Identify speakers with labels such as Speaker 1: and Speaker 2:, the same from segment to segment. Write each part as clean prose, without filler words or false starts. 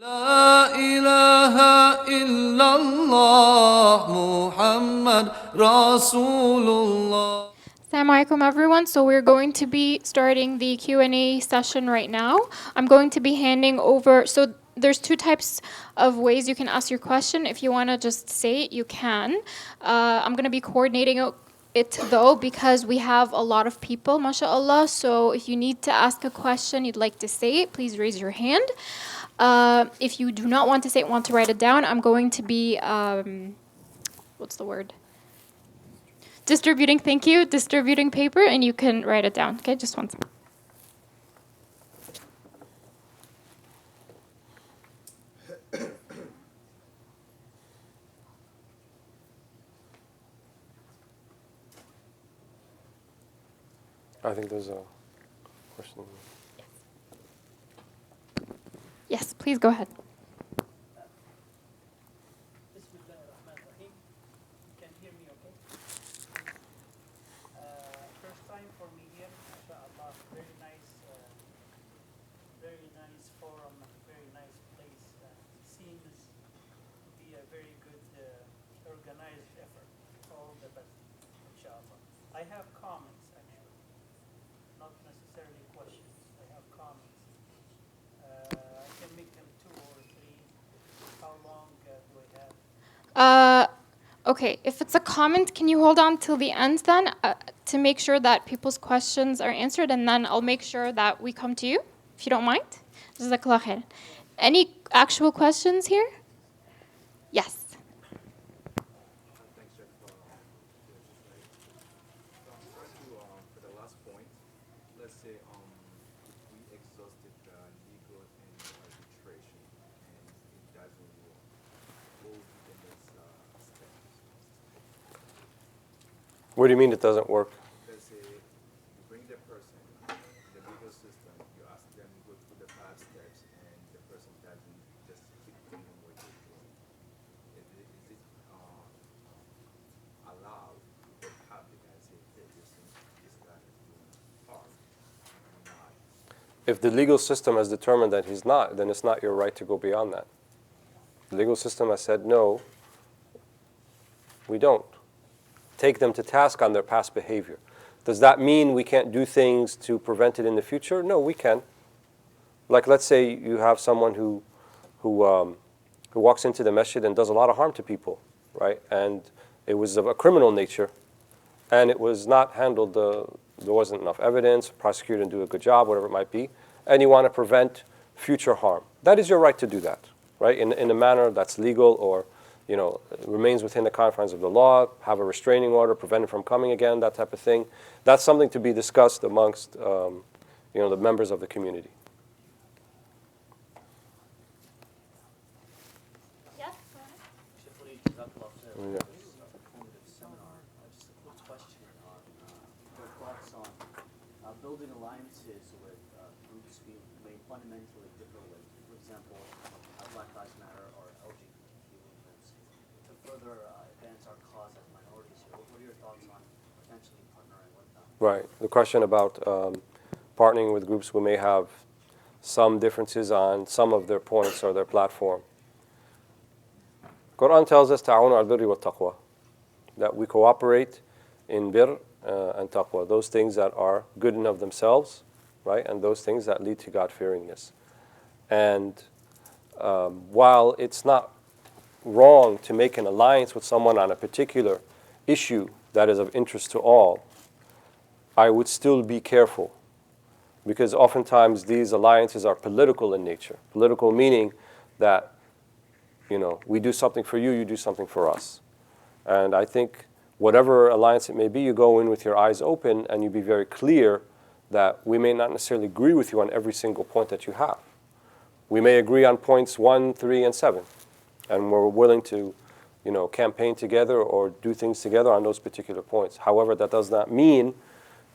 Speaker 1: لا إله إلا الله محمد رسول الله.
Speaker 2: Assalamu alaikum everyone. So we're going to be starting the Q&A session right now. I'm going to be handing over, so there's two types of ways you can ask your question. If you want to just say it, you can. I'm going to be coordinating it though because we have a lot of people, mashallah. So if you need to ask a question, you'd like to say it, please raise your hand. If you do not want to say it, want to write it down, I'm going to be, what's the word? Distributing, thank you, distributing paper, and you can write it down. Okay, just one second.
Speaker 3: I think there's a question.
Speaker 2: Yes, please go ahead.
Speaker 4: Bismillahirrahmanirrahim. You can hear me okay? First time for me here, mashallah. Very nice forum, very nice place. Seems to be a very good organized effort. All the best, inshallah. I have comments actually, not necessarily questions. I have comments. I can make them 2 or 3. How long do I have?
Speaker 2: Okay, if it's a comment, can you hold on till the end then to make sure that people's questions are answered, and then I'll make sure that we come to you, if you don't mind. Jazakallah khair. Any actual questions here? Yes.
Speaker 5: Thanks, Jeff. For the last point, let's say if we exhausted the legal and arbitration and it doesn't work, what would be the next step?
Speaker 3: What do you mean it doesn't work?
Speaker 5: Let's say you bring the person in the legal system, you ask them to go through the 5 steps, and the person doesn't just keep doing what they're doing. Is it allowed to go public and say, hey, listen, this guy is doing harm, not?
Speaker 3: If the legal system has determined that he's not, then it's not your right to go beyond that. The legal system has said, no, we don't. Take them to task on their past behavior. Does that mean we can't do things to prevent it in the future? No, we can. Like, let's say you have someone who walks into the masjid and does a lot of harm to people, right? And it was of a criminal nature, and it was not handled. There wasn't enough evidence. The prosecutor didn't do a good job, whatever it might be, and you want to prevent future harm. That is your right to do that, right? In a manner that's legal or remains within the confines of the law, have a restraining order, prevent it from coming again, that type of thing. That's something to be discussed amongst the members of the community.
Speaker 2: Yes.
Speaker 6: Shifley, Jazakallah khair.
Speaker 3: Yeah.
Speaker 6: This is a informative seminar. Just a quick question on your thoughts on building alliances with groups we may fundamentally differ with. For example, Black Lives Matter or LGBTQ movements to further advance our cause as minorities here. What are your thoughts on potentially partnering with them?
Speaker 3: Right. The question about partnering with groups who may have some differences on some of their points or their platform. Quran tells us ta'awunu al-birri wa taqwa, that we cooperate in birr and taqwa, those things that are good in of themselves, right, and those things that lead to God-fearingness. And while it's not wrong to make an alliance with someone on a particular issue that is of interest to all, I would still be careful, because oftentimes these alliances are political in nature. Political meaning that, we do something for you, you do something for us. And I think whatever alliance it may be, you go in with your eyes open and you be very clear that we may not necessarily agree with you on every single point that you have. We may agree on points 1, 3, and 7, and we're willing to, campaign together or do things together on those particular points. However, that does not mean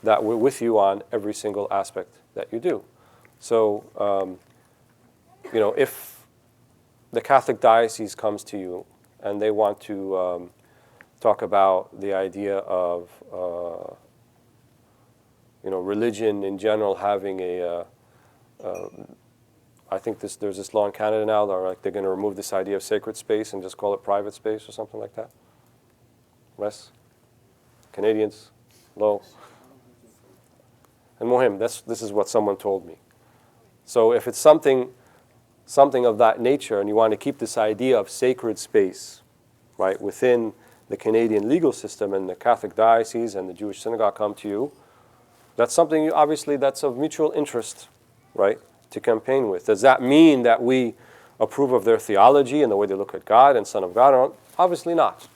Speaker 3: that we're with you on every single aspect that you do. So, if the Catholic diocese comes to you and they want to talk about the idea of, religion in general having I think there's this law in Canada now that they're going to remove this idea of sacred space and just call it private space or something like that. Wes? Canadians? Low? And Mohim, this is what someone told me. So if it's something of that nature and you want to keep this idea of sacred space, right, within the Canadian legal system and the Catholic diocese and the Jewish synagogue come to you, that's something obviously that's of mutual interest, right, to campaign with. Does that mean that we approve of their theology and the way they look at God and Son of God? Obviously not,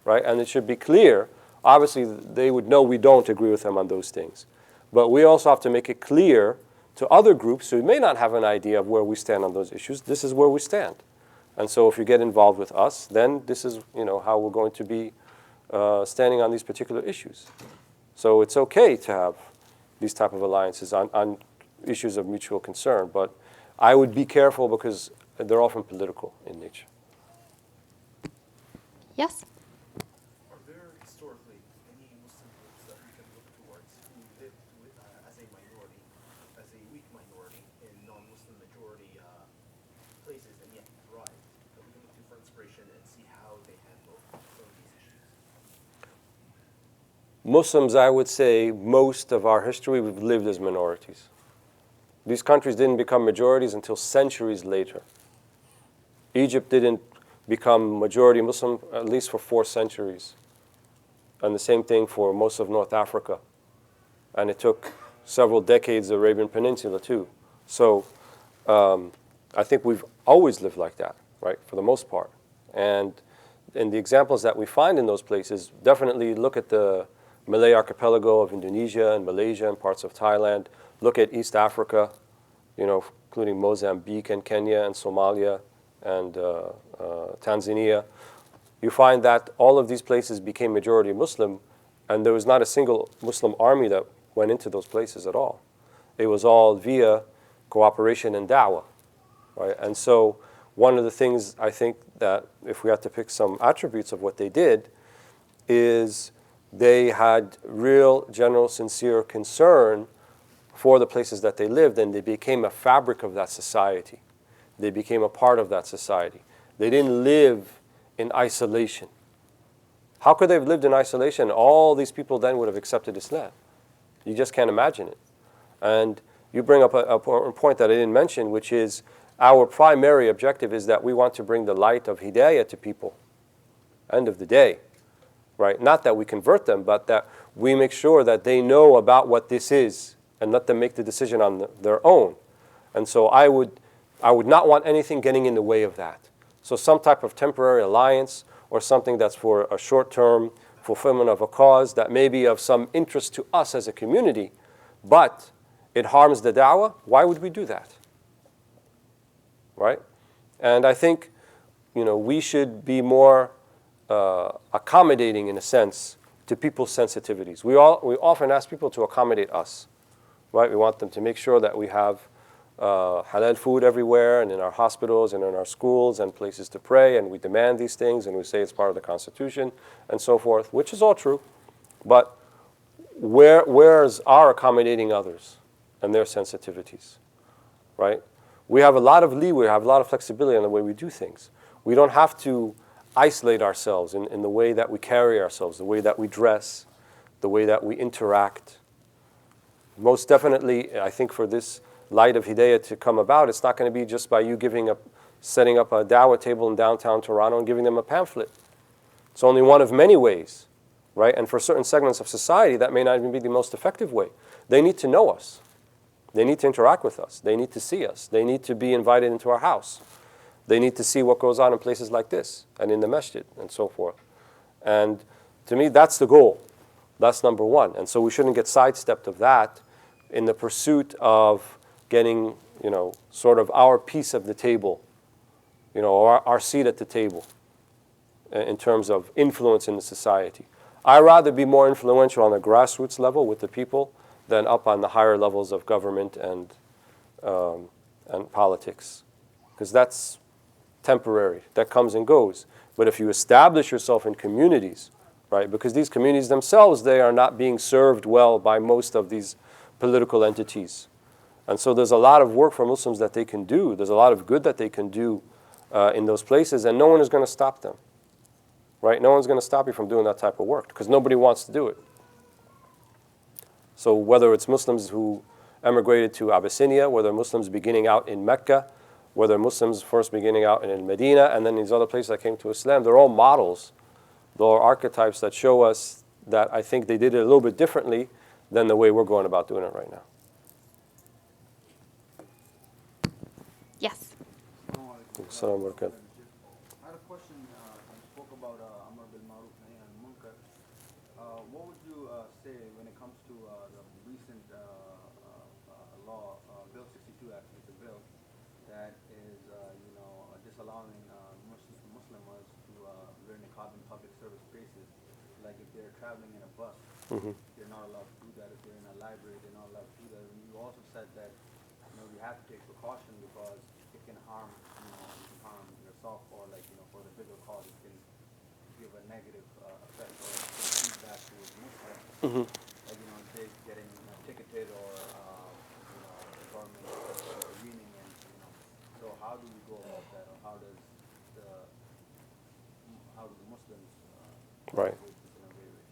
Speaker 3: right? And it should be clear. Obviously, they would know we don't agree with them on those things. But we also have to make it clear to other groups who may not have an idea of where we stand on those issues. This is where we stand. And so if you get involved with us, then this is how we're going to be standing on these particular issues. So it's okay to have these type of alliances on issues of mutual concern. But I would be careful because they're often political in nature.
Speaker 2: Yes?
Speaker 5: Are there historically any Muslim groups that we can look towards who lived as a minority, as a weak minority in non-Muslim majority places and yet thrived, that we can look to for inspiration and see how they handle some of these issues?
Speaker 3: Muslims, I would say, most of our history, we've lived as minorities. These countries didn't become majorities until centuries later. Egypt didn't become majority Muslim at least for 4 centuries. And the same thing for most of North Africa. And it took several decades of the Arabian Peninsula too. So I think we've always lived like that, right, for the most part. And the examples that we find in those places, definitely look at the Malay archipelago of Indonesia and Malaysia and parts of Thailand. Look at East Africa, including Mozambique and Kenya and Somalia and Tanzania. You find that all of these places became majority Muslim, and there was not a single Muslim army that went into those places at all. It was all via cooperation and da'wah, right? And so one of the things I think that if we had to pick some attributes of what they did is they had real, general, sincere concern for the places that they lived, and they became a fabric of that society. They became a part of that society. They didn't live in isolation. How could they have lived in isolation? All these people then would have accepted Islam. You just can't imagine it. And you bring up a point that I didn't mention, which is our primary objective is that we want to bring the light of hidayah to people. End of the day. Right? Not that we convert them, but that we make sure that they know about what this is and let them make the decision on their own. And so I would not want anything getting in the way of that. So some type of temporary alliance or something that's for a short-term fulfillment of a cause that may be of some interest to us as a community, but it harms the da'wah, why would we do that? Right? And I think, we should be more accommodating, in a sense, to people's sensitivities. We often ask people to accommodate us, right? We want them to make sure that we have halal food everywhere and in our hospitals and in our schools and places to pray, and we demand these things and we say it's part of the Constitution and so forth, which is all true. But where's our accommodating others and their sensitivities, right? We have a lot of leeway, we have a lot of flexibility in the way we do things. We don't have to isolate ourselves in the way that we carry ourselves, the way that we dress, the way that we interact. Most definitely, I think for this light of hidayah to come about, it's not going to be just by you setting up a dawah table in downtown Toronto and giving them a pamphlet. It's only one of many ways, right? And for certain segments of society, that may not even be the most effective way. They need to know us. They need to interact with us. They need to see us. They need to be invited into our house. They need to see what goes on in places like this and in the masjid and so forth. And to me, that's the goal. That's number one. And so we shouldn't get sidestepped of that in the pursuit of getting, sort of our piece of the table, or our seat at the table in terms of influence in the society. I'd rather be more influential on the grassroots level with the people than up on the higher levels of government and politics, because that's temporary. That comes and goes. But if you establish yourself in communities, right, because these communities themselves, they are not being served well by most of these political entities. And so there's a lot of work for Muslims that they can do. There's a lot of good that they can do in those places, and no one is going to stop them. Right? No one's going to stop you from doing that type of work because nobody wants to do it. So whether it's Muslims who emigrated to Abyssinia, whether Muslims beginning out in Mecca, whether Muslims first beginning out in Medina, and then these other places that came to Islam, they're all models. They're archetypes that show us that I think they did it a little bit differently than the way we're going about doing it right now.
Speaker 2: Yes.
Speaker 3: Assalamu alaikum.
Speaker 7: I had a question. You spoke about Amr bil Ma'ruf Nahy Anil Munkar. What would you say when it comes to the recent law, Bill 62 Act, it's a bill that is, disallowing Muslims to wear niqab in public service spaces. Like if they're traveling in a bus, they're not allowed to do that. If they're in a library, they're not allowed to do that. And you also said that we have to take precaution because it can harm, you can harm yourself or for the bigger cause, it can give a negative effect or feedback towards Muslims. Like, say getting ticketed or, government reading and, so how do we go about that or how do the Muslims
Speaker 3: Right.
Speaker 7: avoid this in a way which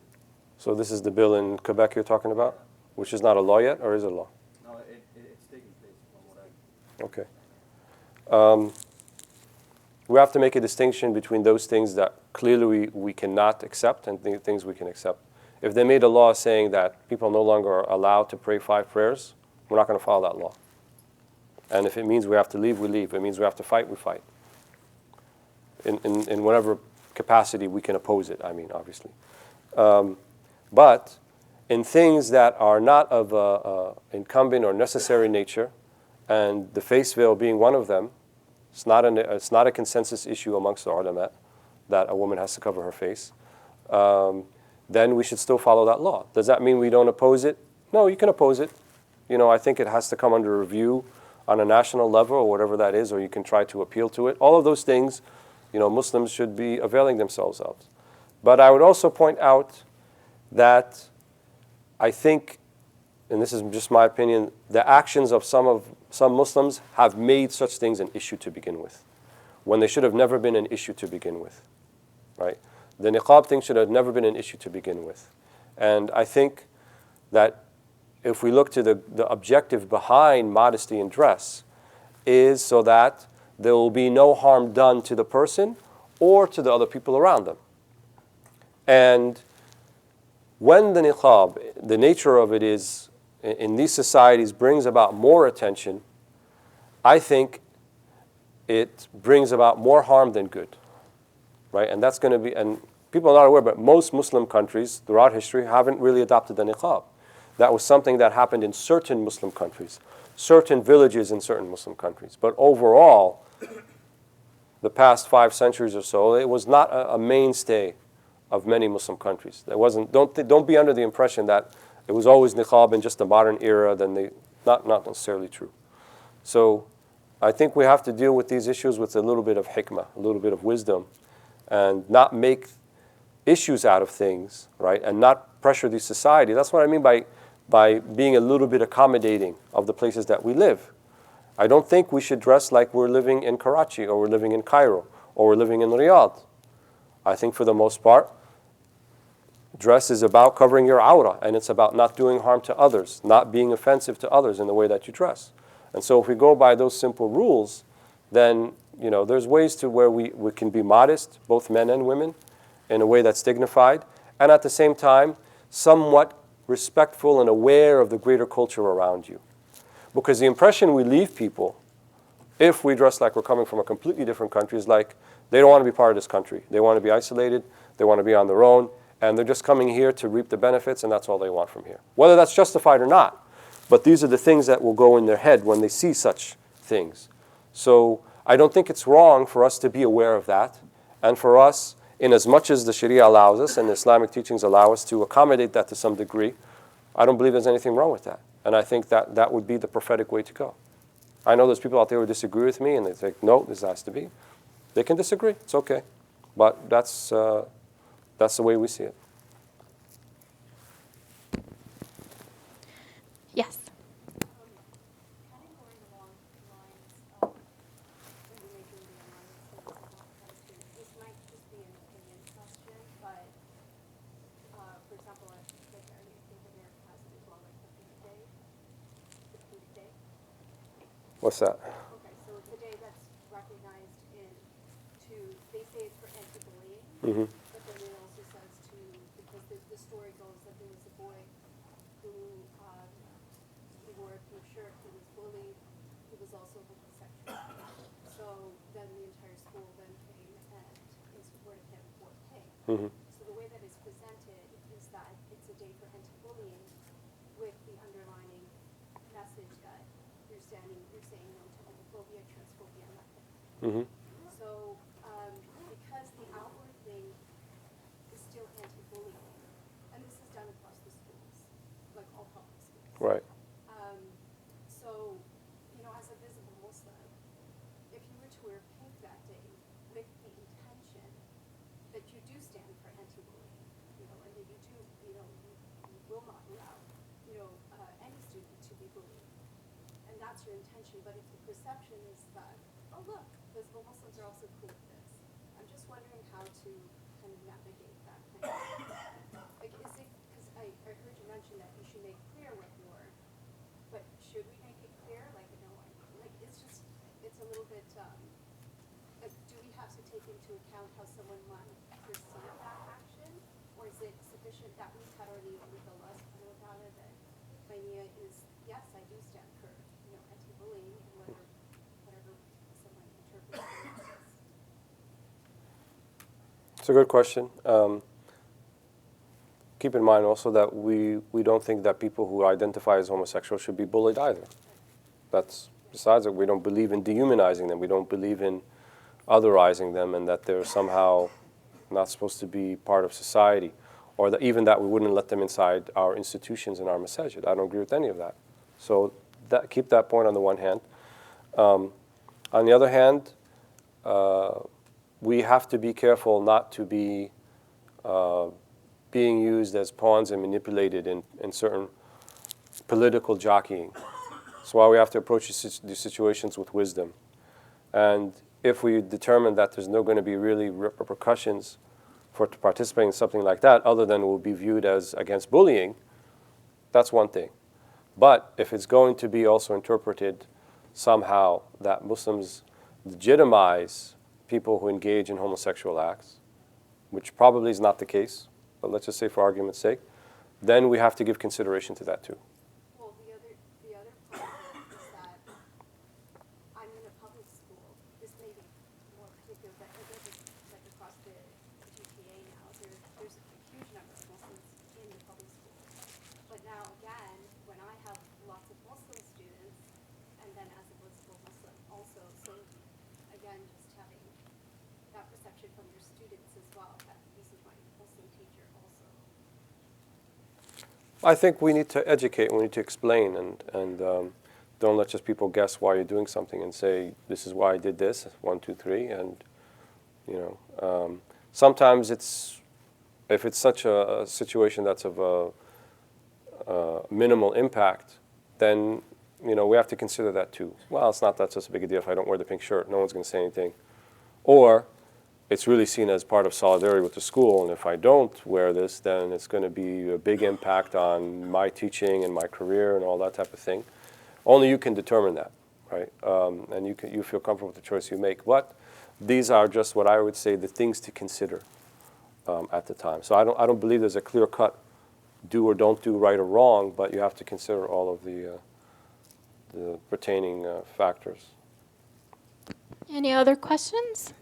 Speaker 7: is,
Speaker 3: So this is the bill in Quebec you're talking about, which is not a law yet, or is it a law?
Speaker 7: no, it's taking place from what I
Speaker 3: Okay. We have to make a distinction between those things that clearly we cannot accept and things we can accept. If they made a law saying that people no longer are allowed to pray 5 prayers, we're not going to follow that law. And if it means we have to leave, we leave. If it means we have to fight, we fight. In whatever capacity we can oppose it, I mean, obviously. But in things that are not of incumbent or necessary nature, and the face veil being one of them, it's not a consensus issue amongst the ulama that a woman has to cover her face, then we should still follow that law. Does that mean we don't oppose it? No, you can oppose it. I think it has to come under review on a national level or whatever that is, or you can try to appeal to it. All of those things, Muslims should be availing themselves of. But I would also point out that I think, and this is just my opinion, the actions of some Muslims have made such things an issue to begin with, when they should have never been an issue to begin with, right? The niqab thing should have never been an issue to begin with. And I think that if we look to the objective behind modesty in dress is so that there will be no harm done to the person or to the other people around them. And when the niqab, the nature of it is, in these societies, brings about more attention, I think it brings about more harm than good, right? And that's going to be, and people are not aware, but most Muslim countries throughout history haven't really adopted the niqab. That was something that happened in certain Muslim countries, certain villages in certain Muslim countries. But overall, the past 5 centuries or so, it was not a mainstay of many Muslim countries. There wasn't. Don't be under the impression that it was always niqab in just the modern era. Not necessarily true. So I think we have to deal with these issues with a little bit of hikmah, a little bit of wisdom, and not make issues out of things, right? And not pressure the society. That's what I mean by being a little bit accommodating of the places that we live. I don't think we should dress like we're living in Karachi or we're living in Cairo or we're living in Riyadh. I think for the most part, dress is about covering your awrah, and it's about not doing harm to others, not being offensive to others in the way that you dress. And so if we go by those simple rules, then there's ways to where we can be modest, both men and women, in a way that's dignified, and at the same time, somewhat respectful and aware of the greater culture around you. Because the impression we leave people, if we dress like we're coming from a completely different country, is like they don't want to be part of this country. They want to be isolated, they want to be on their own, and they're just coming here to reap the benefits, and that's all they want from here. Whether that's justified or not, but these are the things that will go in their head when they see such things. So I don't think it's wrong for us to be aware of that, and for us, in as much as the Sharia allows us and the Islamic teachings allow us to accommodate that to some degree, I don't believe there's anything wrong with that. And I think that would be the prophetic way to go. I know there's people out there who disagree with me and they think, no, this has to be. They can disagree. It's okay. But that's the way we see it.
Speaker 2: Yes.
Speaker 3: What's that?
Speaker 8: Okay, so it's a day that's recognized they say it's for anti-bullying,
Speaker 3: Mm-hmm.
Speaker 8: but then it also says because the story goes that there was a boy who, he wore a pink shirt, he was bullied, he was also homosexual. So then the entire school then came and supported him for pay.
Speaker 3: Mm-hmm.
Speaker 8: So the way that it's presented is that it's a day for anti-bullying with the underlining message that you're saying no to homophobia, transphobia, and that thing.
Speaker 3: Mm-hmm.
Speaker 8: So, because the outward thing is still anti-bullying, and this is done across the schools, like all public schools.
Speaker 3: Right.
Speaker 8: So, as a visible Muslim, if you were to wear pink that day with the intention that you do stand for anti-bullying, and that you do, you will not allow, any student to be bullied, and that's your intention. But if the perception is that, oh look, visible Muslims are also cool with this, I'm just wondering how to kind of navigate that kind of, like, is it, because I heard you mention that you should make clear what you are, but should we make it clear, like, it's a little bit, like, do we have to take into account how someone might perceive that action, or is it sufficient that we cut our knee with Allah subhanahu wa ta'ala that my niyyah is, yes, I do stand for, anti-bullying, and whatever someone interprets it as.
Speaker 3: It's a good question. Keep in mind also that we don't think that people who identify as homosexual should be bullied either. That's besides it, we don't believe in dehumanizing them. We don't believe in otherizing them, and that they're somehow not supposed to be part of society, or that even that we wouldn't let them inside our institutions and our masajid. I don't agree with any of that. So keep that point on the one hand. On the other hand, we have to be careful not to be being used as pawns and manipulated in certain political jockeying. That's why we have to approach these situations with wisdom. And if we determine that there's no going to be really repercussions for participating in something like that, other than it will be viewed as against bullying, that's one thing. But if it's going to be also interpreted somehow that Muslims legitimize people who engage in homosexual acts, which probably is not the case, but let's just say for argument's sake, then we have to give consideration to that too.
Speaker 8: Well, the other part of it is that I'm in a public school. This may be more particular, but I guess it's like across the GTA now. There's a huge number of Muslims in the public school. But now again, when I have lots of Muslim students, and then as a visible Muslim also, so again, just having that perception from your students as well, that this is my Muslim teacher also.
Speaker 3: I think we need to educate, we need to explain, and don't let just people guess why you're doing something and say, this is why I did this, 1, 2, 3, and sometimes if it's such a situation that's of a minimal impact, then we have to consider that too. Well, it's not that such a big a deal if I don't wear the pink shirt, no one's going to say anything. Or it's really seen as part of solidarity with the school, and if I don't wear this, then it's going to be a big impact on my teaching and my career and all that type of thing. Only you can determine that, right? And you feel comfortable with the choice you make. But these are just what I would say the things to consider at the time. So I don't believe there's a clear-cut do or don't do, right or wrong, but you have to consider all of the pertaining factors.
Speaker 2: Any other questions?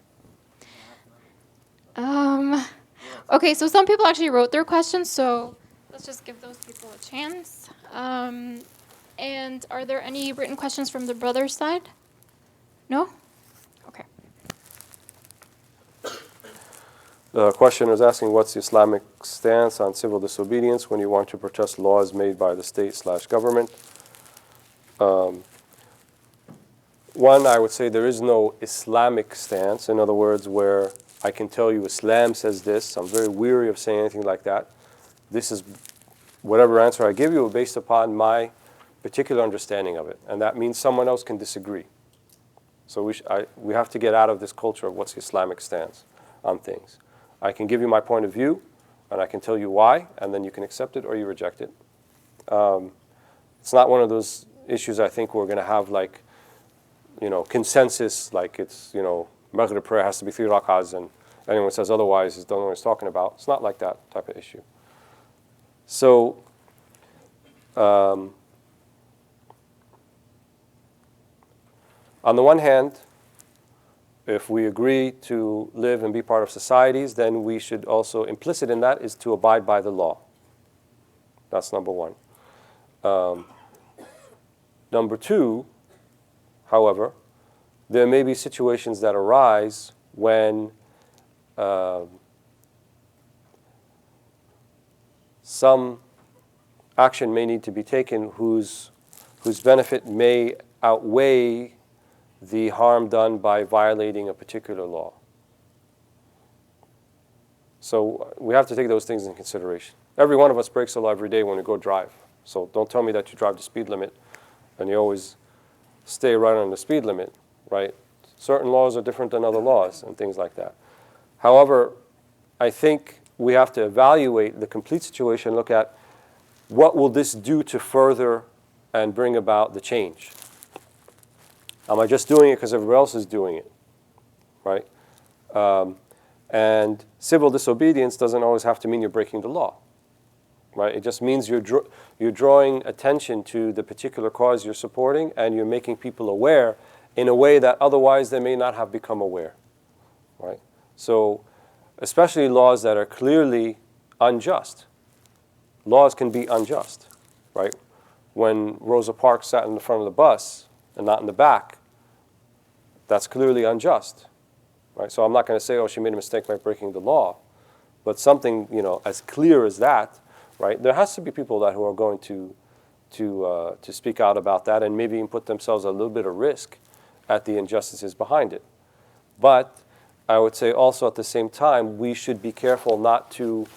Speaker 2: Okay, so some people actually wrote their questions, so let's just give those people a chance. And are there any written questions from the brothers' side? No? Okay.
Speaker 3: The questioner is asking, what's the Islamic stance on civil disobedience when you want to protest laws made by the state/government? One, I would say there is no Islamic stance. In other words, where I can tell you Islam says this. I'm very weary of saying anything like that. This is whatever answer I give you based upon my particular understanding of it. And that means someone else can disagree. So we have to get out of this culture of what's the Islamic stance on things. I can give you my point of view, and I can tell you why, and then you can accept it or you reject it. It's not one of those issues I think we're going to have like consensus, like it's, Maghrib prayer has to be 3 rak'ahs, and anyone says otherwise don't know what he's talking about. It's not like that type of issue. So, on the one hand, if we agree to live and be part of societies, then we should also, implicit in that is to abide by the law. That's number one. Number two, however, there may be situations that arise when some action may need to be taken whose benefit may outweigh the harm done by violating a particular law. So we have to take those things in consideration. Every one of us breaks the law every day when we go drive. So don't tell me that you drive the speed limit and you always stay right on the speed limit, right? Certain laws are different than other laws and things like that. However, I think we have to evaluate the complete situation, look at what will this do to further and bring about the change. Am I just doing it because everybody else is doing it, right? And civil disobedience doesn't always have to mean you're breaking the law, right? It just means you're drawing attention to the particular cause you're supporting, and you're making people aware in a way that otherwise they may not have become aware, right? So, especially laws that are clearly unjust. Laws can be unjust, right? When Rosa Parks sat in the front of the bus and not in the back, that's clearly unjust, right? So I'm not going to say, oh, she made a mistake by breaking the law, but something, as clear as that, right? There has to be people who are going to speak out about that and maybe even put themselves at a little bit of risk at the injustices behind it. But I would say also at the same time, we should be careful not to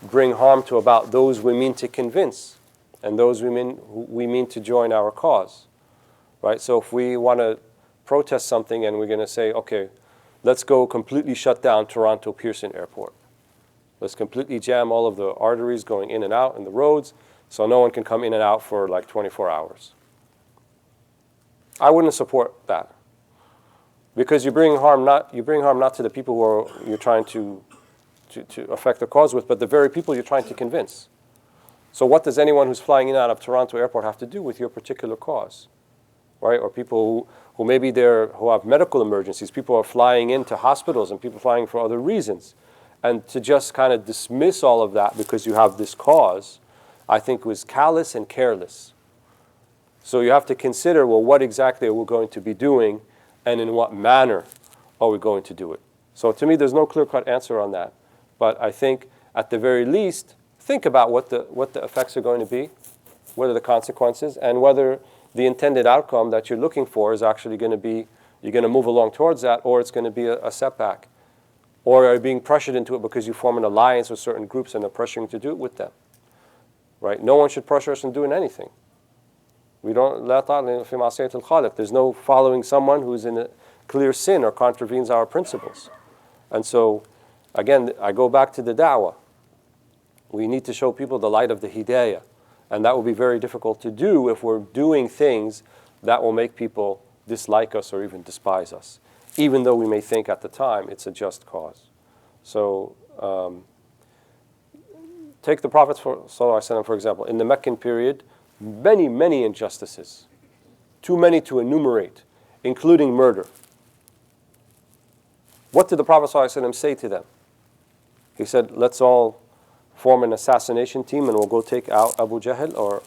Speaker 3: bring harm to about those we mean to convince and those we mean to join our cause, right? So if we want to protest something and we're going to say, okay, let's go completely shut down Toronto Pearson Airport. Let's completely jam all of the arteries going in and out in the roads so no one can come in and out for like 24 hours. I wouldn't support that, because you bring harm not to the people who you're trying to affect the cause with, but the very people you're trying to convince. So what does anyone who's flying in and out of Toronto Airport have to do with your particular cause, right? Or people who maybe who have medical emergencies, people who are flying into hospitals and people flying for other reasons. And to just kind of dismiss all of that because you have this cause, I think was callous and careless. So you have to consider, well, what exactly are we going to be doing and in what manner are we going to do it? So to me, there's no clear-cut answer on that. But I think, at the very least, think about what the effects are going to be, what are the consequences, and whether the intended outcome that you're looking for is actually going to be, you're going to move along towards that, or it's going to be a setback. Or are you being pressured into it because you form an alliance with certain groups and they're pressuring you to do it with them, right? No one should pressure us into doing anything. We don't, لا طاعة في معصية الخالق. There's no following someone who's in a clear sin or contravenes our principles. And so, again, I go back to the da'wah. We need to show people the light of the hidayah. And that will be very difficult to do if we're doing things that will make people dislike us or even despise us, even though we may think at the time it's a just cause. So, take the Prophet ﷺ, for example. In the Meccan period, many, many injustices, too many to enumerate, including murder. What did the Prophet ﷺ say to them? He said, let's all form an assassination team and we'll go take out Abu Jahl or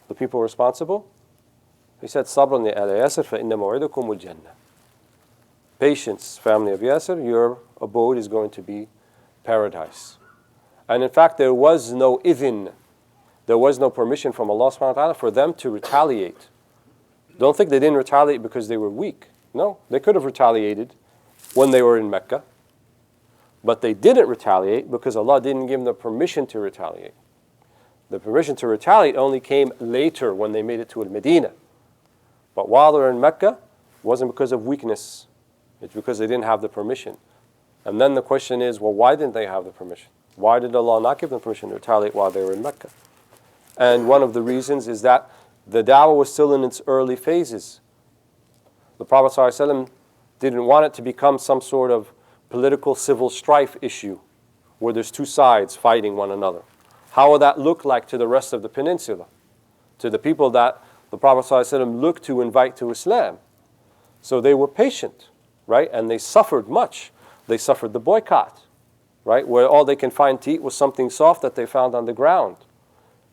Speaker 3: the people responsible. He said, صَبْرًا لِأَهْلِ يَاسِرْ فَإِنَّ مَوْعِدَكُمُ الْجَنَّةِ. Patience, family of Yasir, your abode is going to be paradise. And in fact, there was no idhin, there was no permission from Allah subhanahu wa ta'ala for them to retaliate. Don't think they didn't retaliate because they were weak. No, they could have retaliated when they were in Mecca. But they didn't retaliate because Allah didn't give them the permission to retaliate. The permission to retaliate only came later when they made it to Al-Medina. But while they were in Mecca, it wasn't because of weakness. It's because they didn't have the permission. And then the question is, well, why didn't they have the permission? Why did Allah not give them permission to retaliate while they were in Mecca? And one of the reasons is that the da'wah was still in its early phases. The Prophet ﷺ didn't want it to become some sort of political civil strife issue where there's two sides fighting one another. How would that look like to the rest of the peninsula? To the people that the Prophet ﷺ looked to invite to Islam. So they were patient, right? And they suffered much. They suffered the boycott, right? Where all they can find to eat was something soft that they found on the ground.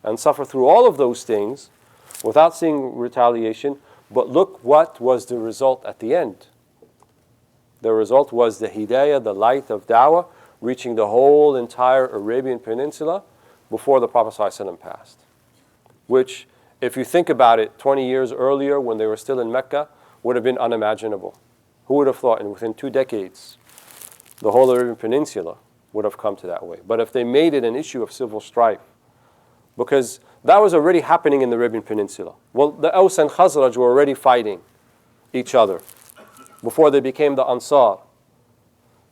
Speaker 3: And suffer through all of those things without seeing retaliation. But look what was the result at the end. The result was the hidayah, the light of da'wah, reaching the whole entire Arabian Peninsula before the Prophet ﷺ passed. Which, if you think about it, 20 years earlier when they were still in Mecca, would have been unimaginable. Who would have thought within 2 decades, the whole Arabian Peninsula would have come to that way? But if they made it an issue of civil strife, because that was already happening in the Arabian Peninsula. Well, the Aws and Khazraj were already fighting each other before they became the Ansar.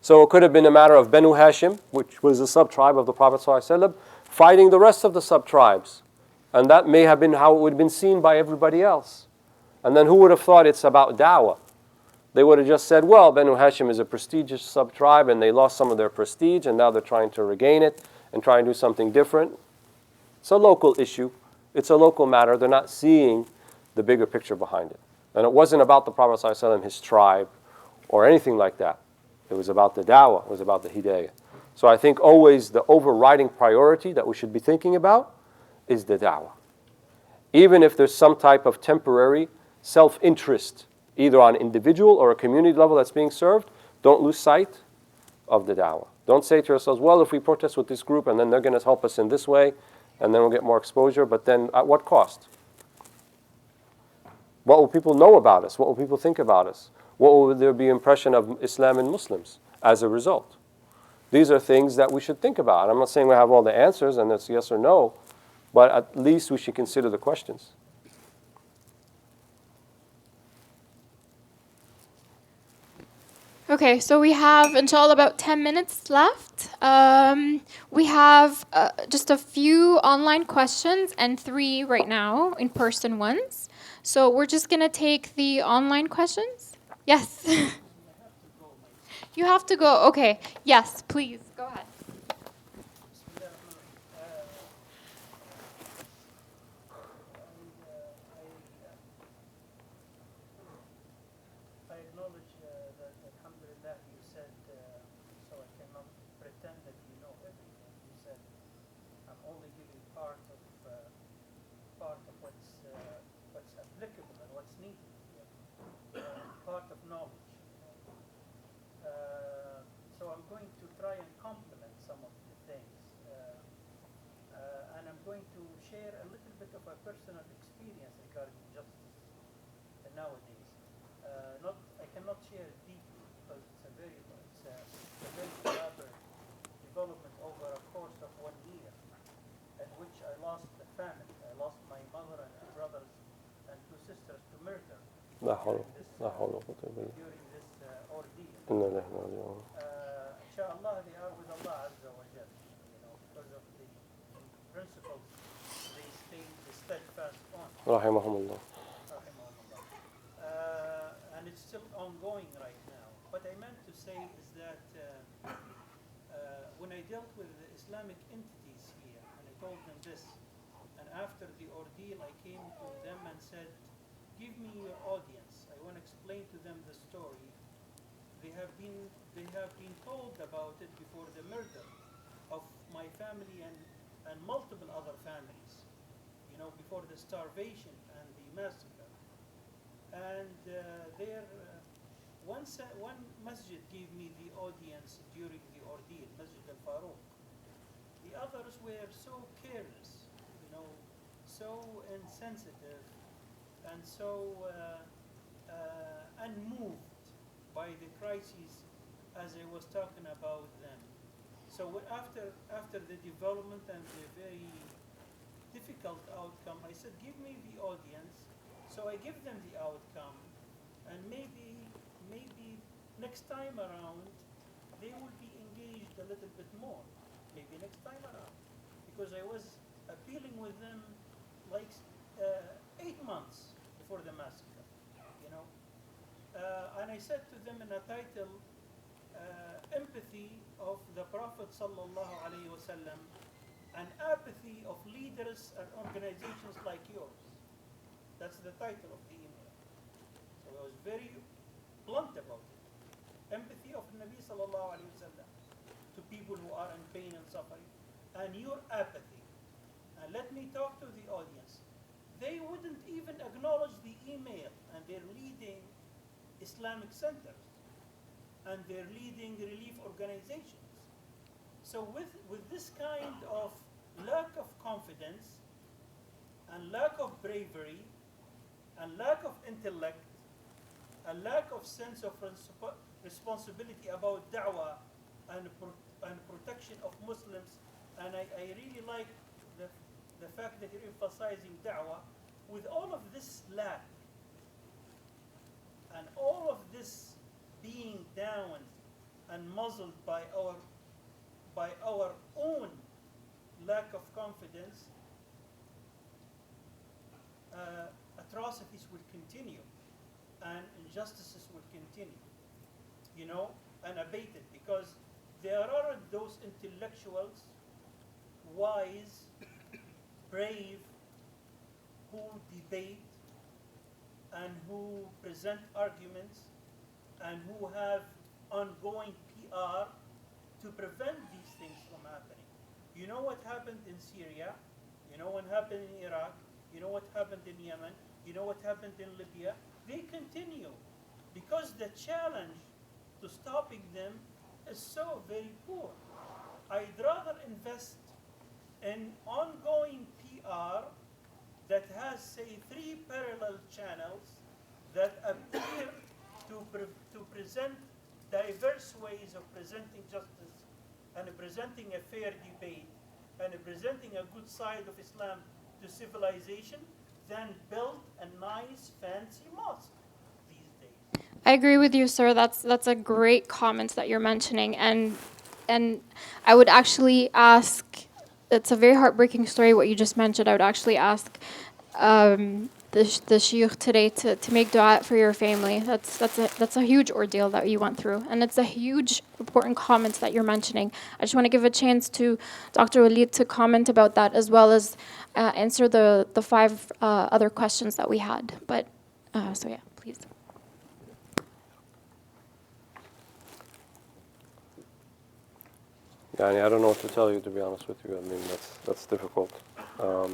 Speaker 3: So it could have been a matter of Banu Hashim, which was a sub-tribe of the Prophet ﷺ, fighting the rest of the sub-tribes. And that may have been how it would have been seen by everybody else. And then who would have thought it's about da'wah? They would have just said, well, Banu Hashim is a prestigious sub-tribe and they lost some of their prestige and now they're trying to regain it and try and do something different. It's a local issue. It's a local matter. They're not seeing the bigger picture behind it. And it wasn't about the Prophet ﷺ, his tribe, or anything like that. It was about the da'wah. It was about the hidayah. So I think always the overriding priority that we should be thinking about is the da'wah. Even if there's some type of temporary self-interest, either on individual or a community level that's being served, don't lose sight of the da'wah. Don't say to yourselves, well, if we protest with this group and then they're going to help us in this way, and then we'll get more exposure, but then at what cost? What will people know about us? What will people think about us? What will there be impression of Islam and Muslims as a result? These are things that we should think about. I'm not saying we have all the answers and it's yes or no, but at least we should consider the questions.
Speaker 2: Okay, so we have, inshallah, about 10 minutes left. We have just a few online questions and 3 right now, in-person ones. So we're just going to take the online questions. Yes. You have to go. Okay. Yes, please. Go ahead.
Speaker 4: I acknowledge that, alhamdulillah, you said, so I cannot pretend that you know everything. You said, I'm only giving part of what's applicable and what's needed here, part of knowledge. So I'm going to try and complement some of the things, and I'm going to share a little bit of a personal experience regarding justice nowadays. I cannot share it deeply because it's a very elaborate development over a course of 1 year, at which I lost the family. I lost my mother and 2 brothers and 2 sisters to murder during this ordeal. Inshallah, they are with Allah Azza wa Jal, because of the principles they stay steadfast on.
Speaker 3: Rahimahumullah.
Speaker 4: And it's still ongoing right now. What I meant to say is that when I dealt with the Islamic entities here, and I told them this, and after the ordeal I came to them and said, give me your audience. I want to explain to them the story. They have been told about it before the murder of my family and multiple other families, before the starvation and the massacre. And one masjid gave me the audience during the ordeal, Masjid al-Faruq. The others were so careless, so insensitive, and so unmoved by the crises as I was talking about them. So after the development and the very difficult outcome, I said, give me the audience. So I give them the outcome, and maybe next time around they will be engaged a little bit more. Maybe next time around, because I was appealing with them like 8 months before the massacre, And I said to them in a title, empathy of the Prophet sallallahu alaihi wasallam and apathy of leaders and organizations like yours. That's the title of the email. So I was very blunt about it. Empathy of Nabi sallallahu alaihi wasallam to people who are in pain and suffering, and your apathy. And let me talk to the audience. They wouldn't even acknowledge the email, and they're leading Islamic centers, and they're leading relief organizations. So with this kind of lack of confidence, and lack of bravery, and lack of intellect, and lack of sense of responsibility about da'wah and protection of Muslims, and I really like the fact that you're emphasizing da'wah. With all of this lack and all of this being down and muzzled by our own lack of confidence, atrocities will continue and injustices will continue, you know, unabated, because there are those intellectuals, wise, brave, who debate and who present arguments and who have ongoing PR to prevent these things from happening. You know what happened in Syria, you know what happened in Iraq, you know what happened in Yemen, you know what happened in Libya. They continue because the challenge to stopping them is so very poor. I'd rather invest in ongoing PR that has, say, 3 parallel channels that appear to present diverse ways of presenting justice and presenting a fair debate and presenting a good side of Islam to civilization than build a nice, fancy mosque these days.
Speaker 2: I agree with you, sir. That's a great comment that you're mentioning, and I would actually ask. It's a very heartbreaking story what you just mentioned. I would actually ask the shiur today to make dua for your family. That's a huge ordeal that you went through, and it's a huge important comment that you're mentioning. I just want to give a chance to Dr. Walid to comment about that, as well as answer the 5 other questions that we had. But so yeah, please.
Speaker 3: Yani, I don't know what to tell you, to be honest with you. I mean, that's difficult. Allah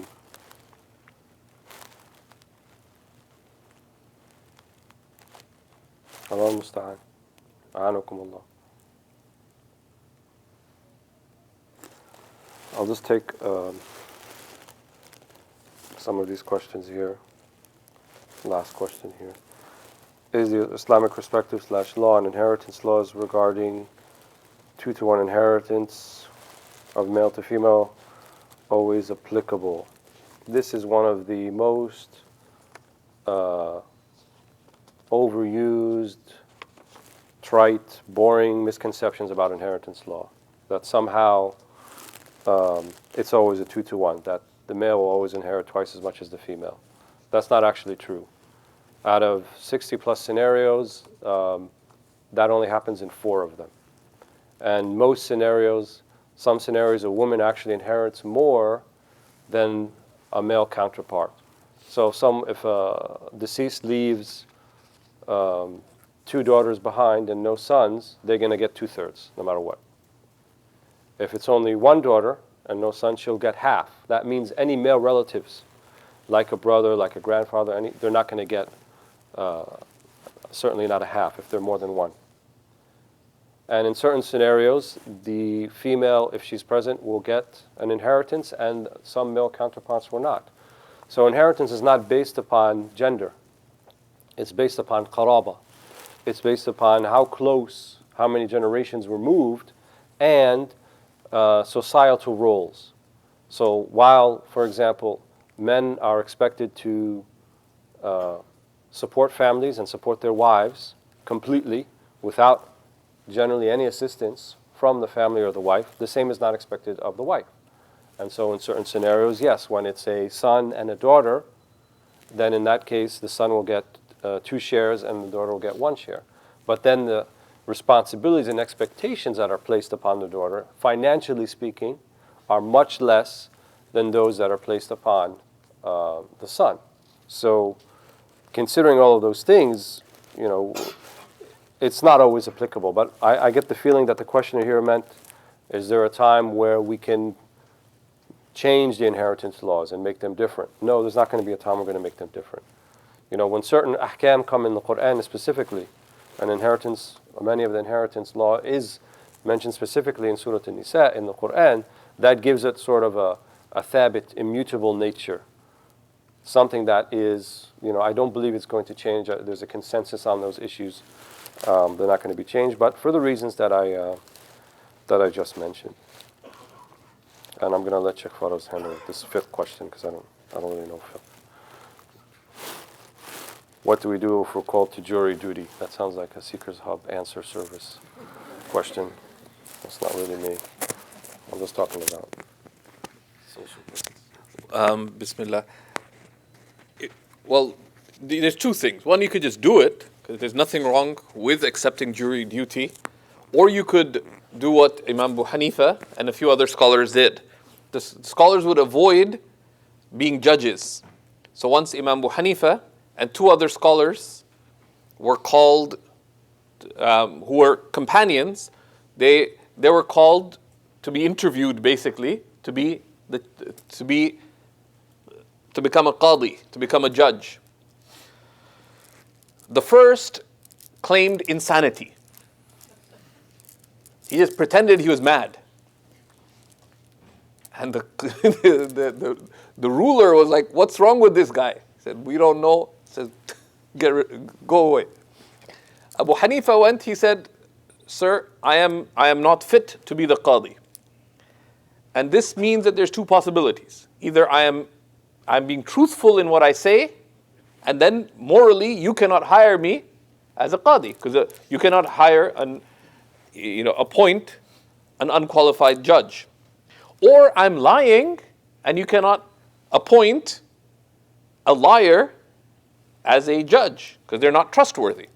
Speaker 3: musta'an. A'anakum Allah. I'll just take some of these questions here. Last question here. Is the Islamic perspective / law and inheritance laws regarding 2-to-1 inheritance of male to female always applicable? This is one of the most overused, trite, boring misconceptions about inheritance law. That somehow it's always a 2-to-1, that the male will always inherit twice as much as the female. That's not actually true. Out of 60 plus scenarios, that only happens in 4 of them. And most scenarios, some scenarios, a woman actually inherits more than a male counterpart. So if a deceased leaves 2 daughters behind and no sons, they're going to get 2/3, no matter what. If it's only 1 daughter and no son, she'll get half. That means any male relatives, like a brother, like a grandfather, they're not going to get, certainly not a half if they're more than 1. And in certain scenarios, the female, if she's present, will get an inheritance, and some male counterparts will not. So inheritance is not based upon gender. It's based upon qaraba. It's based upon how close, how many generations were moved, and societal roles. So while, for example, men are expected to support families and support their wives completely without generally any assistance from the family or the wife, the same is not expected of the wife. And so in certain scenarios, yes, when it's a son and a daughter, then in that case the son will get 2 shares and the daughter will get 1 share. But then the responsibilities and expectations that are placed upon the daughter, financially speaking, are much less than those that are placed upon the son. So considering all of those things, it's not always applicable. But I get the feeling that the questioner here meant, is there a time where we can change the inheritance laws and make them different? No, there's not going to be a time we're going to make them different. When certain ahkam come in the Quran specifically, an inheritance, many of the inheritance law is mentioned specifically in Surah An-Nisa in the Quran, that gives it sort of a thabit, immutable nature. Something that is, I don't believe it's going to change. There's a consensus on those issues. They're not going to be changed, but for the reasons that I just mentioned. And I'm going to let Sheikh Faraz handle this 5th question because I don't really know 5th. What do we do if we're called to jury duty? That sounds like a Seekers Hub answer service question. That's not really me. I'm just talking about social.
Speaker 9: Bismillah. Well, there's 2 things. One, you could just do it, because there's nothing wrong with accepting jury duty. Or you could do what Imam Abu Hanifa and a few other scholars did. The scholars would avoid being judges. So once Imam Abu Hanifa and 2 other scholars were called, who were companions, they were called to be interviewed, basically, to become a qadi, to become a judge. The first claimed insanity. He just pretended he was mad. And the ruler was like, "What's wrong with this guy?" He said, "We don't know." He said, "Go away." Abu Hanifa went, he said, "Sir, I am not fit to be the qadi." And this means that there's 2 possibilities. Either I'm being truthful in what I say, and then morally you cannot hire me as a qadi, because you cannot hire appoint an unqualified judge. Or I'm lying, and you cannot appoint a liar as a judge, because they're not trustworthy.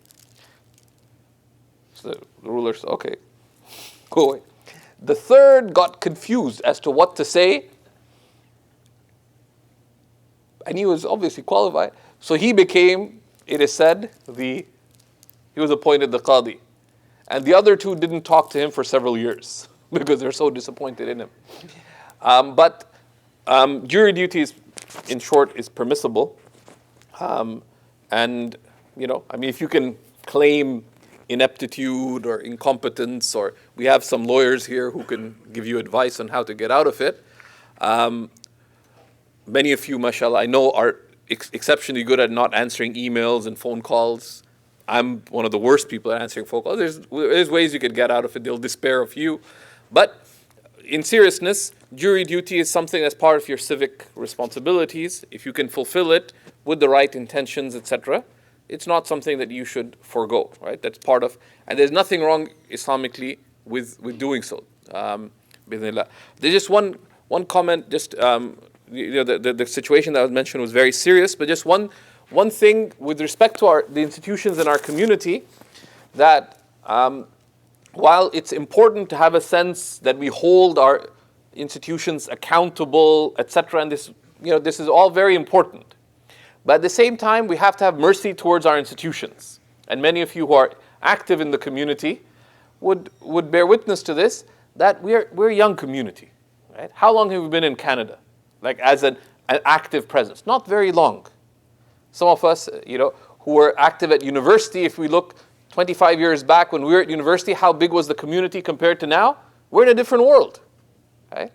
Speaker 9: So the ruler said, "Okay, go away." The third got confused as to what to say, and he was obviously qualified. So he became, it is said, he was appointed the qadi. And the other 2 didn't talk to him for several years because they're so disappointed in him. But jury duty is, in short, is permissible. And, if you can claim ineptitude or incompetence, or we have some lawyers here who can give you advice on how to get out of it. Many of you, mashallah, I know are exceptionally good at not answering emails and phone calls. I'm one of the worst people at answering phone calls. There's ways you could get out of it. They'll despair of you. But in seriousness, jury duty is something that's part of your civic responsibilities. If you can fulfill it with the right intentions, etc., it's not something that you should forego, right? That's part of, and there's nothing wrong Islamically with doing so. There's just one comment, just the situation that was mentioned was very serious, but just one thing with respect to the institutions in our community, that while it's important to have a sense that we hold our institutions accountable, etc., and this is all very important. But at the same time, we have to have mercy towards our institutions. And many of you who are active in the community would bear witness to this, that we're a young community. Right? How long have we been in Canada? Like as an active presence? Not very long. Some of us, who were active at university, if we look 25 years back when we were at university, how big was the community compared to now? We're in a different world. Right?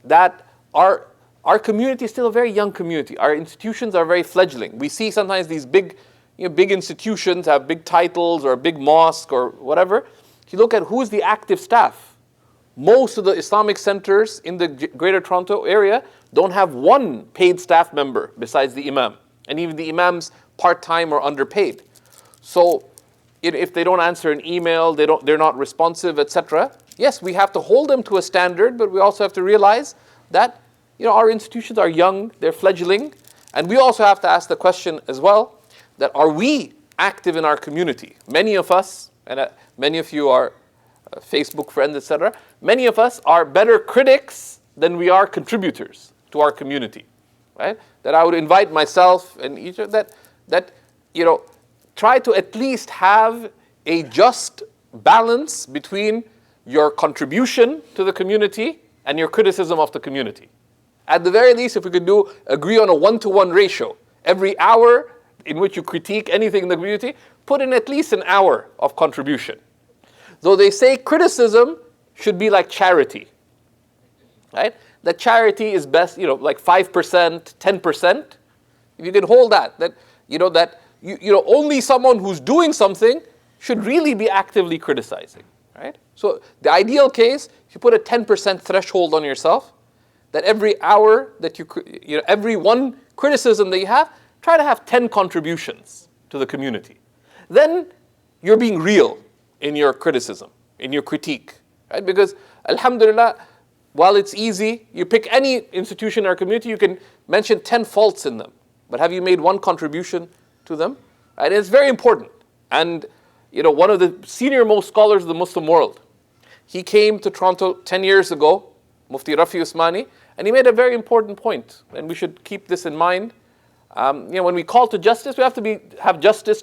Speaker 9: That our community is still a very young community. Our institutions are very fledgling. We see sometimes these big institutions have big titles or a big mosque or whatever. If you look at who's the active staff, most of the Islamic centers in the Greater Toronto area don't have one paid staff member besides the imam. And even the imams part-time or underpaid. So if they don't answer an email, they're not responsive, etc. Yes, we have to hold them to a standard, but we also have to realize that our institutions are young, they're fledgling, and we also have to ask the question as well that are we active in our community? Many of us, and many of you are Facebook friends, etc. Many of us are better critics than we are contributors to our community, right? That I would invite myself and each of that try to at least have a just balance between your contribution to the community and your criticism of the community. At the very least, if we could agree on a 1-to-1 ratio, every hour in which you critique anything in the community, put in at least an hour of contribution. Though they say criticism should be like charity, right? That charity is best, like 5%, 10%. If you can hold that only someone who's doing something should really be actively criticizing, right? So the ideal case, if you put a 10% threshold on yourself, that every hour that every one criticism that you have, try to have 10 contributions to the community. Then you're being real in your criticism, in your critique, right? Because alhamdulillah, while it's easy, you pick any institution in our community, you can mention 10 faults in them. But have you made one contribution to them? Right? It's very important. And one of the senior-most scholars of the Muslim world, he came to Toronto 10 years ago, Mufti Rafi Usmani, and he made a very important point, and we should keep this in mind. When we call to justice, we have to have justice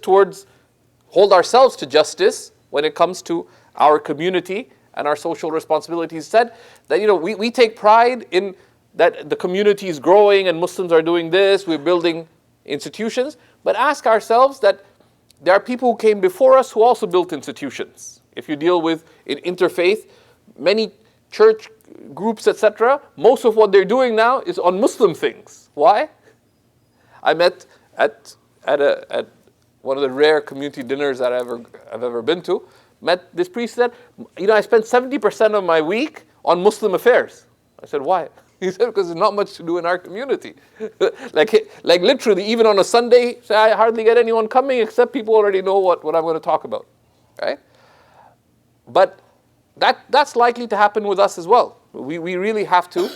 Speaker 9: hold ourselves to justice when it comes to our community and our social responsibilities. Said that we take pride in that the community is growing and Muslims are doing this, we're building institutions, but ask ourselves that there are people who came before us who also built institutions. If you deal with interfaith, many church groups, etc., most of what they're doing now is on Muslim things. Why? I met at one of the rare community dinners that I've ever been to, met this priest said, I spend 70% of my week on Muslim affairs. I said, why? He said, because there's not much to do in our community. like literally, even on a Sunday, I hardly get anyone coming except people already know what I'm going to talk about, right? But that's likely to happen with us as well. We really have to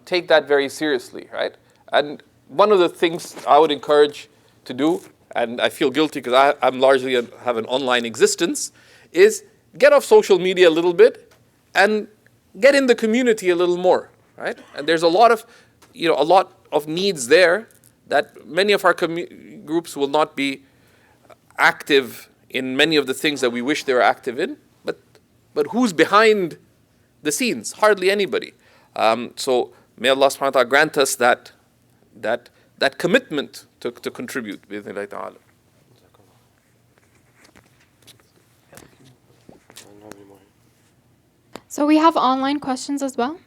Speaker 9: take that very seriously, right? And one of the things I would encourage to do, and I feel guilty because I'm largely have an online existence, is get off social media a little bit and get in the community a little more, right? And there's a lot of needs there that many of our groups will not be active in many of the things that we wish they were active in. But who's behind the scenes? Hardly anybody. So may Allah subhanahu wa ta'ala grant us that commitment to contribute. Bi-idhnillahi ta'ala.
Speaker 2: So we have online questions as well.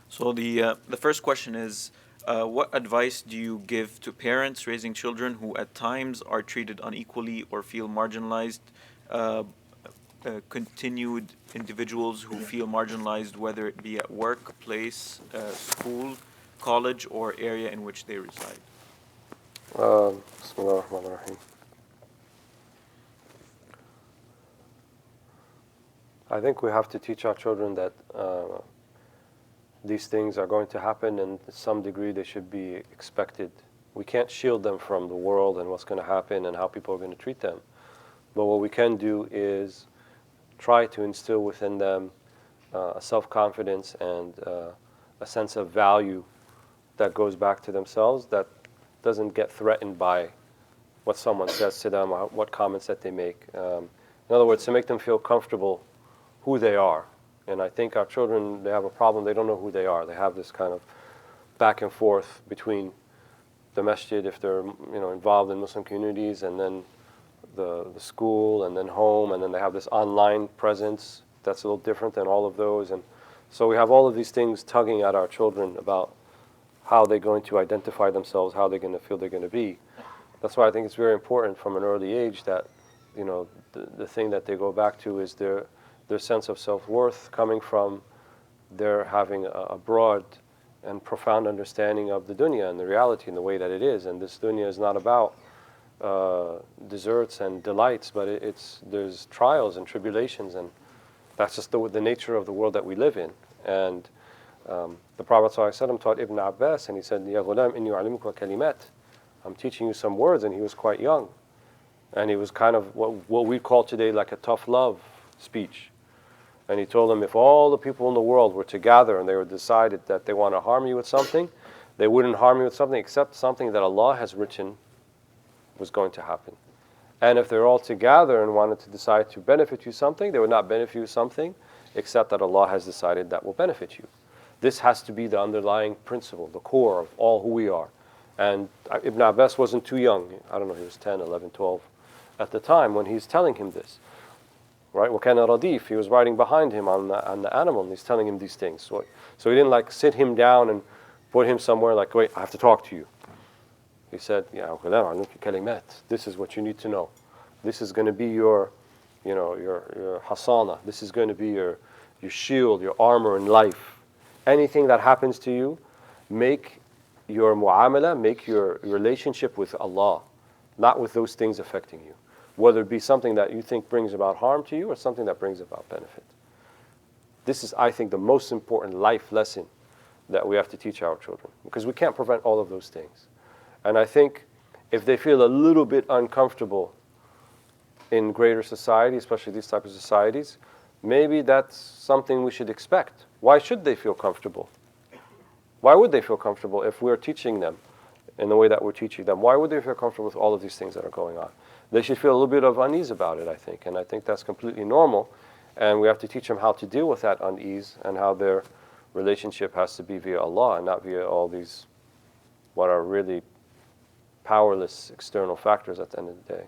Speaker 10: So the first question is, what advice do you give to parents raising children who at times are treated unequally or feel marginalized, continued individuals who feel marginalized, whether it be at work, place, school, college, or area in which they reside?
Speaker 3: Bismillah ar-Rahman ar-Rahim. I think we have to teach our children that these things are going to happen, and to some degree they should be expected. We can't shield them from the world and what's going to happen and how people are going to treat them. But what we can do is try to instill within them a self-confidence and a sense of value that goes back to themselves, that doesn't get threatened by what someone says to them or what comments that they make. In other words, to make them feel comfortable who they are. And I think our children, they have a problem, they don't know who they are. They have this kind of back and forth between the masjid, if they're involved in Muslim communities, and then the school, and then home, and then they have this online presence that's a little different than all of those. And so we have all of these things tugging at our children about how they're going to identify themselves, how they're going to feel they're going to be. That's why I think it's very important from an early age that, the thing that they go back to is their sense of self-worth coming from their having a broad and profound understanding of the dunya and the reality and the way that it is. And this dunya is not about desserts and delights, but there's trials and tribulations, and that's just the nature of the world that we live in. And The Prophet ﷺ taught Ibn Abbas, and he said, Ya ghulam, inni u'allimuka kalimat. I'm teaching you some words, and he was quite young. And he was kind of what we call today like a tough love speech. And he told them if all the people in the world were to gather and they were decided that they want to harm you with something, they wouldn't harm you with something except something that Allah has written was going to happen. And if they're all together and wanted to decide to benefit you something, they would not benefit you something except that Allah has decided that will benefit you. This has to be the underlying principle, the core of all who we are. And Ibn Abbas wasn't too young. I don't know, he was 10, 11, 12 at the time when he's telling him this. Right? وَكَانَ رَدِيفٌ. He was riding behind him on the animal, and he's telling him these things. So he didn't like sit him down and put him somewhere like, wait, I have to talk to you. He said, "Ya ghulam, kalimat. This is what you need to know. This is going to be your hasana. This is going to be your shield, your armor in life. Anything that happens to you, make your mu'amala, make your relationship with Allah, not with those things affecting you. Whether it be something that you think brings about harm to you or something that brings about benefit." This is, I think, the most important life lesson that we have to teach our children, because we can't prevent all of those things. And I think if they feel a little bit uncomfortable in greater society, especially these types of societies, maybe that's something we should expect. Why should they feel comfortable? Why would they feel comfortable if we're teaching them in the way that we're teaching them? Why would they feel comfortable with all of these things that are going on? They should feel a little bit of unease about it, I think. And I think that's completely normal. And we have to teach them how to deal with that unease and how their relationship has to be via Allah and not via all these what are really powerless external factors at the end of the day.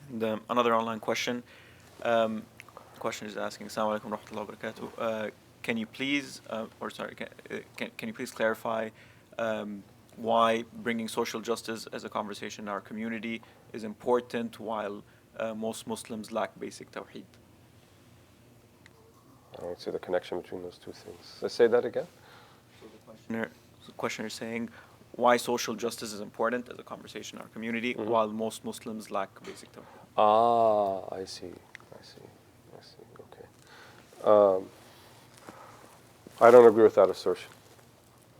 Speaker 10: And, another online question. Question is asking, Assalamu alaikum wa rahmatullahi wa barakatuh. Can you please, can you please clarify why bringing social justice as a conversation in our community is important while most Muslims lack basic tawheed?
Speaker 3: I don't see the connection between those two things. Let's say that again.
Speaker 10: So the questioner is saying why social justice is important as a conversation in our community while most Muslims lack basic tawheed.
Speaker 3: Ah, I see. Okay. I don't agree with that assertion,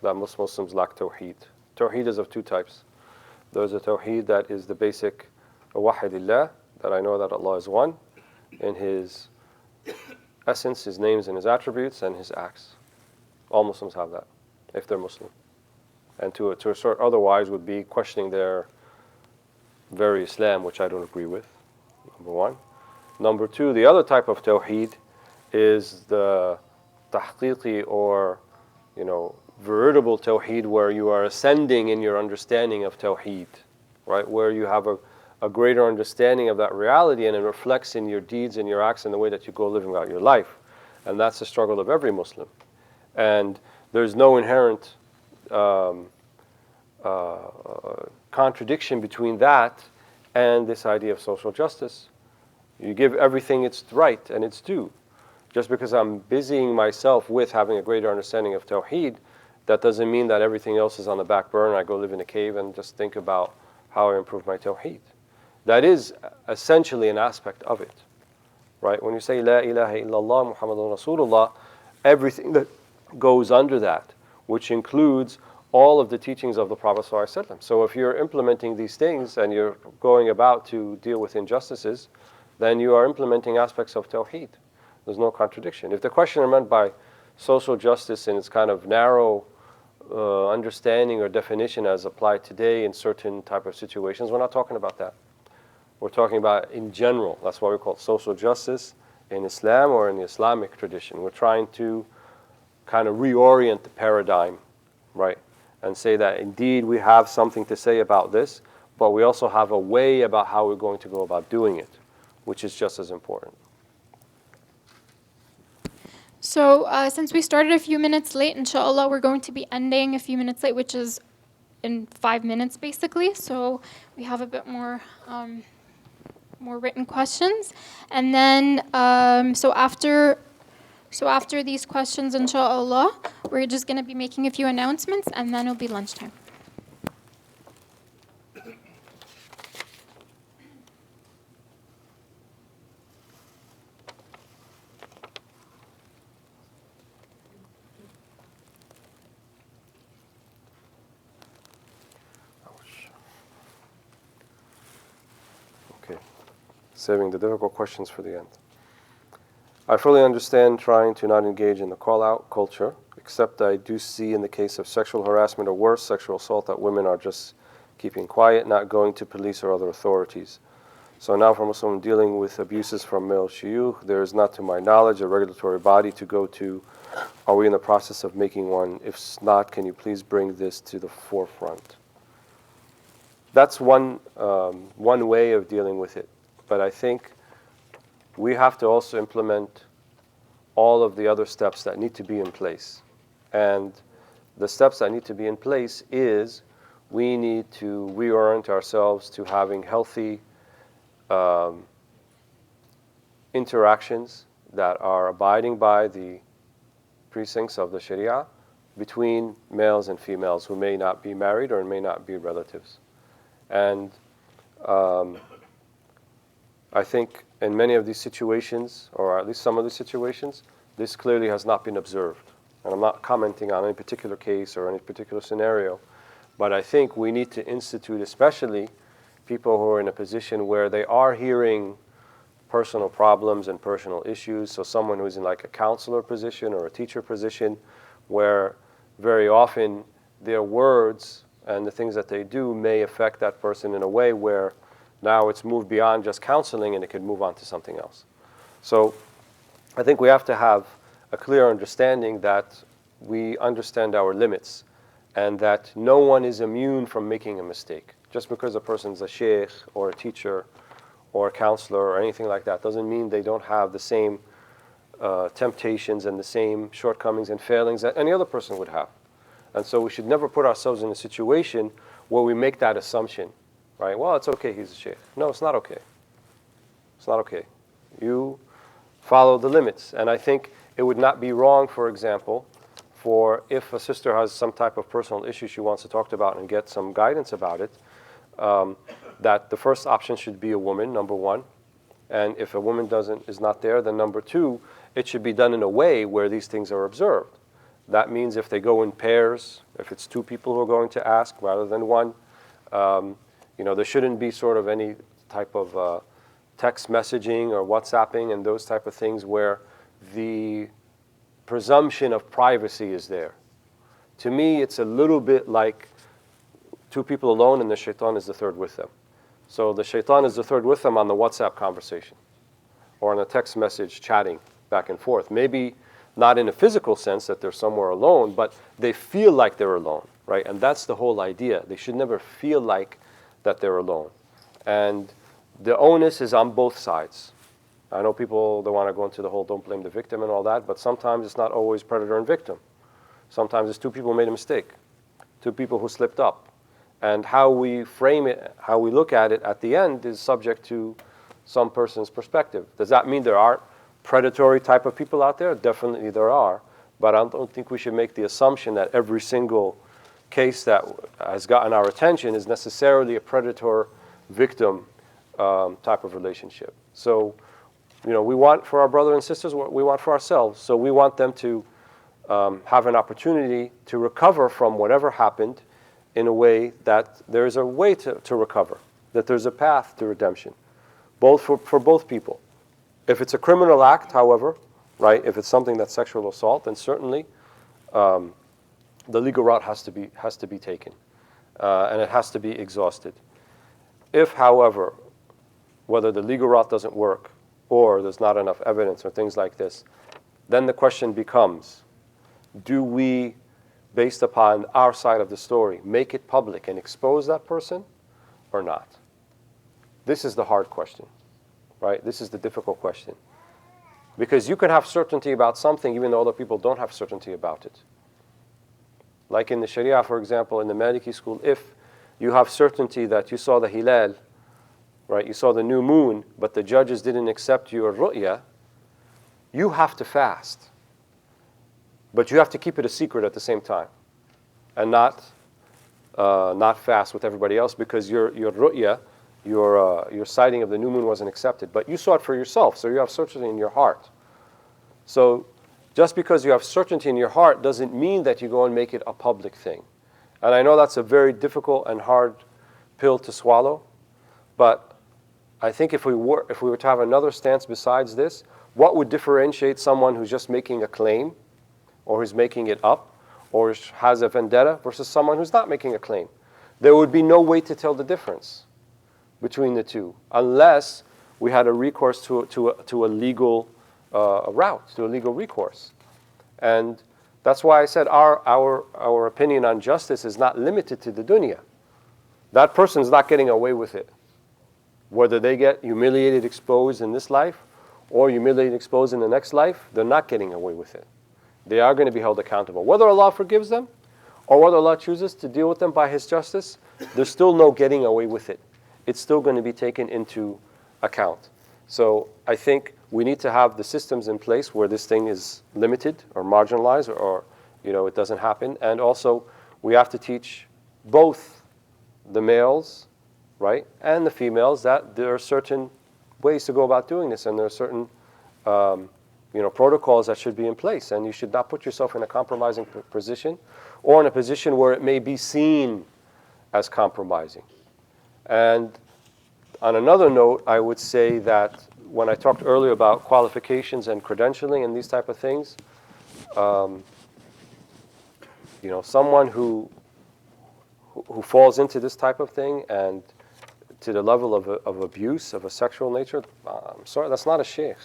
Speaker 3: that most Muslims lack tawheed. Tawheed is of two types. There's a tawheed that is the basic wahidillah, that I know that Allah is one in His essence, His names and His attributes and His acts. All Muslims have that, if they're Muslim. And to assert otherwise would be questioning their very Islam, which I don't agree with, number one. Number two, the other type of tawheed is the tahqiqi or, veritable tawheed, where you are ascending in your understanding of tawheed, right? Where you have a greater understanding of that reality and it reflects in your deeds and your acts and the way that you go living out your life. And that's the struggle of every Muslim. And there's no inherent contradiction between that and this idea of social justice. You give everything its right and its due. Just because I'm busying myself with having a greater understanding of Tawheed, that doesn't mean that everything else is on the back burner. I go live in a cave and just think about how I improve my Tawheed. That is essentially an aspect of it, right? When you say La ilaha illallah Muhammadun Rasulullah, everything that goes under that, which includes all of the teachings of the Prophet ﷺ. So if you're implementing these things and you're going about to deal with injustices, then you are implementing aspects of Tawheed. There's no contradiction. If the questioner meant by social justice in its kind of narrow understanding or definition as applied today in certain type of situations, we're not talking about that. We're talking about in general. That's why we call it social justice in Islam or in the Islamic tradition. We're trying to kind of reorient the paradigm, right? And say that indeed we have something to say about this, but we also have a way about how we're going to go about doing it, which is just as important.
Speaker 2: So since we started a few minutes late, inshallah, we're going to be ending a few minutes late, which is in 5 minutes basically. So we have a bit more written questions. And then, so after these questions, inshallah, we're just going to be making a few announcements, and then it'll be lunchtime.
Speaker 3: saving the difficult questions for the end. I fully understand trying to not engage in the call-out culture, except I do see in the case of sexual harassment or worse, sexual assault, that women are just keeping quiet, not going to police or other authorities. So now for Muslim dealing with abuses from male shuyukh, there is not to my knowledge a regulatory body to go to. Are we in the process of making one? If not, can you please bring this to the forefront? That's one way of dealing with it. But I think we have to also implement all of the other steps that need to be in place. And the steps that need to be in place is we need to reorient ourselves to having healthy interactions that are abiding by the precincts of the Sharia between males and females who may not be married or may not be relatives. And I think in many of these situations, or at least some of the situations, this clearly has not been observed. And I'm not commenting on any particular case or any particular scenario, but I think we need to institute, especially people who are in a position where they are hearing personal problems and personal issues. So someone who's in like a counselor position or a teacher position, where very often their words and the things that they do may affect that person in a way where now it's moved beyond just counseling and it could move on to something else. So I think we have to have a clear understanding that we understand our limits and that no one is immune from making a mistake. Just because a person's a sheikh or a teacher or a counselor or anything like that doesn't mean they don't have the same temptations and the same shortcomings and failings that any other person would have. And so we should never put ourselves in a situation where we make that assumption, right? Well, it's okay, he's a sheikh. No, it's not okay. It's not okay. You follow the limits. And I think it would not be wrong, for example, for if a sister has some type of personal issue she wants to talk about and get some guidance about it, that the first option should be a woman, number one. And if a woman is not there, then number two, it should be done in a way where these things are observed. That means if they go in pairs, if it's two people who are going to ask rather than one, there shouldn't be sort of any type of text messaging or WhatsApping and those type of things where the presumption of privacy is there. To me, it's a little bit like two people alone and the shaitan is the third with them. So the shaitan is the third with them on the WhatsApp conversation or on a text message chatting back and forth. Maybe not in a physical sense that they're somewhere alone, but they feel like they're alone, right? And that's the whole idea. They should never feel like that they're alone. And the onus is on both sides. I know people, they want to go into the whole don't blame the victim and all that, but sometimes it's not always predator and victim. Sometimes it's two people who made a mistake, two people who slipped up. And how we frame it, how we look at it at the end is subject to some person's perspective. Does that mean there aren't predatory type of people out there? Definitely there are. But I don't think we should make the assumption that every single case that has gotten our attention is necessarily a predator-victim type of relationship. So, we want for our brothers and sisters what we want for ourselves. So we want them to have an opportunity to recover from whatever happened in a way that there's a way to recover, that there's a path to redemption, both for both people. If it's a criminal act, however, right, if it's something that's sexual assault, then certainly the legal route has to be taken, and it has to be exhausted. If, however, whether the legal route doesn't work or there's not enough evidence or things like this, then the question becomes, do we, based upon our side of the story, make it public and expose that person or not? This is the hard question, right? This is the difficult question. Because you can have certainty about something even though other people don't have certainty about it. Like in the Sharia, for example, in the Maliki school, if you have certainty that you saw the hilal, right, you saw the new moon, but the judges didn't accept your ru'ya, you have to fast. But you have to keep it a secret at the same time, and not fast with everybody else because your ru'ya, your sighting of the new moon wasn't accepted. But you saw it for yourself, so you have certainty in your heart. So just because you have certainty in your heart doesn't mean that you go and make it a public thing. And I know that's a very difficult and hard pill to swallow, but I think if we were to have another stance besides this, what would differentiate someone who's just making a claim, or who's making it up, or has a vendetta versus someone who's not making a claim? There would be no way to tell the difference between the two unless we had a recourse to a legal route, to a legal recourse. And that's why I said our opinion on justice is not limited to the dunya. That person's not getting away with it. Whether they get humiliated, exposed in this life, or humiliated, exposed in the next life, they're not getting away with it. They are going to be held accountable. Whether Allah forgives them, or whether Allah chooses to deal with them by His justice, there's still no getting away with it. It's still going to be taken into account. So I think we need to have the systems in place where this thing is limited or marginalized, or it doesn't happen. And also, we have to teach both the males, right, and the females that there are certain ways to go about doing this, and there are certain protocols that should be in place, and you should not put yourself in a compromising position, or in a position where it may be seen as compromising. And on another note, I would say that when I talked earlier about qualifications and credentialing and these type of things, someone who falls into this type of thing and to the level of abuse of a sexual nature, I'm sorry, that's not a sheikh.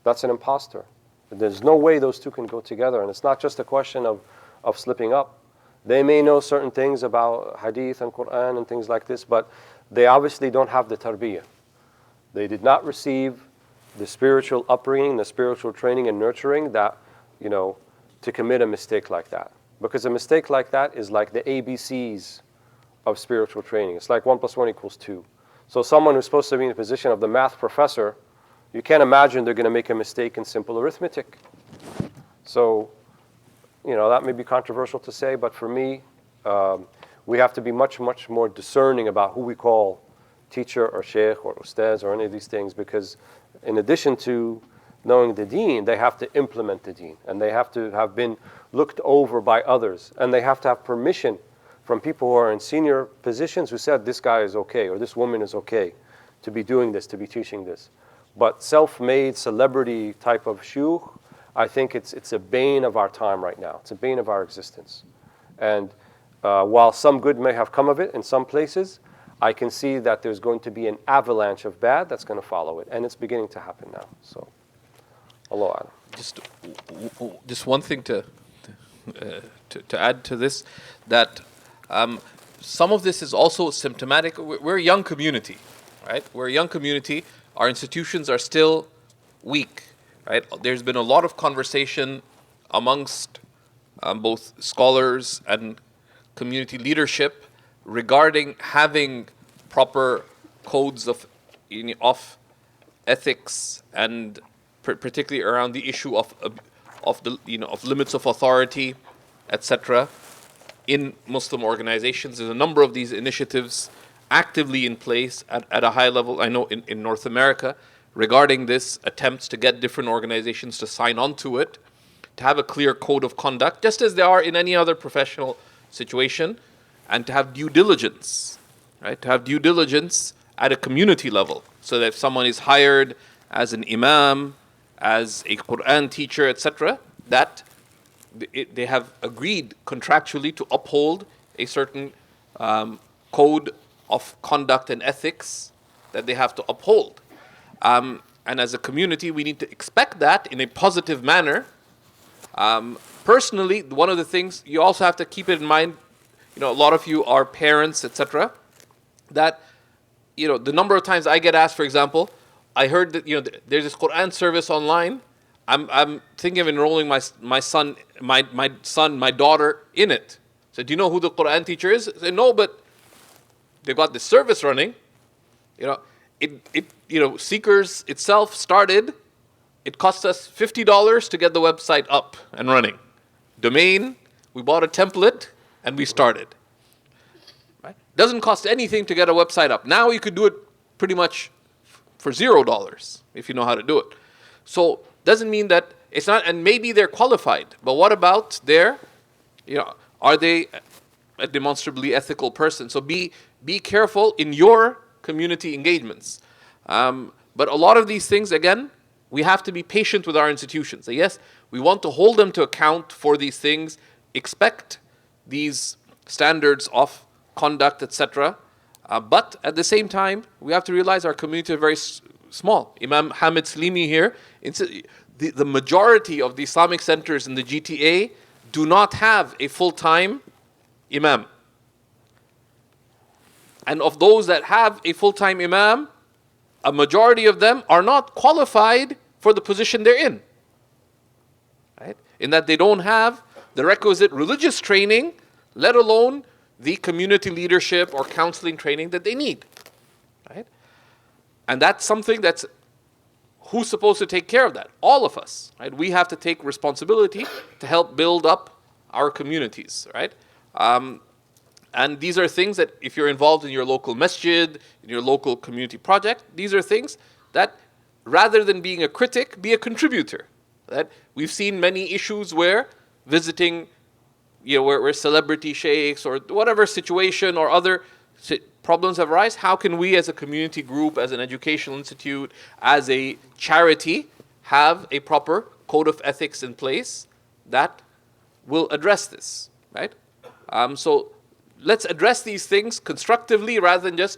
Speaker 3: That's an imposter. There's no way those two can go together. And it's not just a question of slipping up. They may know certain things about hadith and Quran and things like this, but they obviously don't have the tarbiyah. They did not receive the spiritual upbringing, the spiritual training and nurturing that, to commit a mistake like that. Because a mistake like that is like the ABCs of spiritual training. It's like 1 + 1 = 2. So someone who's supposed to be in the position of the math professor, you can't imagine they're going to make a mistake in simple arithmetic. So, that may be controversial to say, but for me, we have to be much, much more discerning about who we call teacher or sheikh or ustaz or any of these things, because in addition to knowing the deen, they have to implement the deen, and they have to have been looked over by others, and they have to have permission from people who are in senior positions who said this guy is okay or this woman is okay to be doing this, to be teaching this. But self-made celebrity type of shuyukh, I think it's a bane of our time right now. It's a bane of our existence. And while some good may have come of it in some places, I can see that there's going to be an avalanche of bad that's going to follow it. And it's beginning to happen now. So, Allahu A'lam.
Speaker 9: Just one thing to add to this, that some of this is also symptomatic. We're a young community, right? We're a young community. Our institutions are still weak, right? There's been a lot of conversation amongst both scholars and community leadership regarding having proper codes of ethics, and particularly around the issue of limits of authority, etc. in Muslim organizations. There's a number of these initiatives actively in place at a high level. I know in North America, regarding this, attempts to get different organizations to sign on to it, to have a clear code of conduct, just as they are in any other professional situation, and to have due diligence, right? To have due diligence at a community level, so that if someone is hired as an imam, as a Quran teacher, etc., that they have agreed contractually to uphold a certain code of conduct and ethics that they have to uphold. And as a community, we need to expect that in a positive manner. Personally, one of the things you also have to keep it in mind, a lot of you are parents, etc., that, the number of times I get asked, for example, I heard that, there's this Quran service online. I'm thinking of enrolling my son, my daughter in it. So, do you know who the Quran teacher is? I say, no, but they've got this service running. Seekers itself started. It cost us $50 to get the website up and running. Domain, we bought a template and we started. Right? Doesn't cost anything to get a website up. Now you could do it pretty much for $0 if you know how to do it. So doesn't mean that it's not, and maybe they're qualified, but what about are they a demonstrably ethical person? So be careful in your community engagements. But a lot of these things, again, we have to be patient with our institutions. So yes, we want to hold them to account for these things, expect these standards of conduct, etc. But at the same time, we have to realize our community is very small. Imam Hamid Slimi here, the majority of the Islamic centers in the GTA do not have a full-time imam. And of those that have a full-time imam, a majority of them are not qualified for the position they're in. Right? In that they don't have the requisite religious training, let alone the community leadership or counseling training that they need. Right? And that's something that's, who's supposed to take care of that? All of us. Right? We have to take responsibility to help build up our communities. Right? And these are things that if you're involved in your local masjid, in your local community project, these are things that rather than being a critic, be a contributor. That we've seen many issues where visiting, where celebrity sheikhs or whatever situation or other problems have arisen, how can we as a community group, as an educational institute, as a charity, have a proper code of ethics in place that will address this, right? So let's address these things constructively rather than just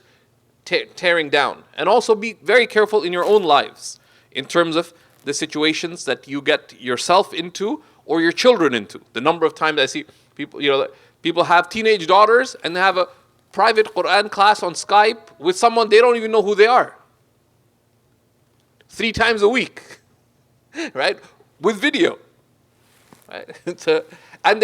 Speaker 9: tearing down. And also be very careful in your own lives in terms of the situations that you get yourself into or your children into. The number of times I see people, people have teenage daughters and they have a private Quran class on Skype with someone they don't even know who they are. 3 times a week, right? With video, right? And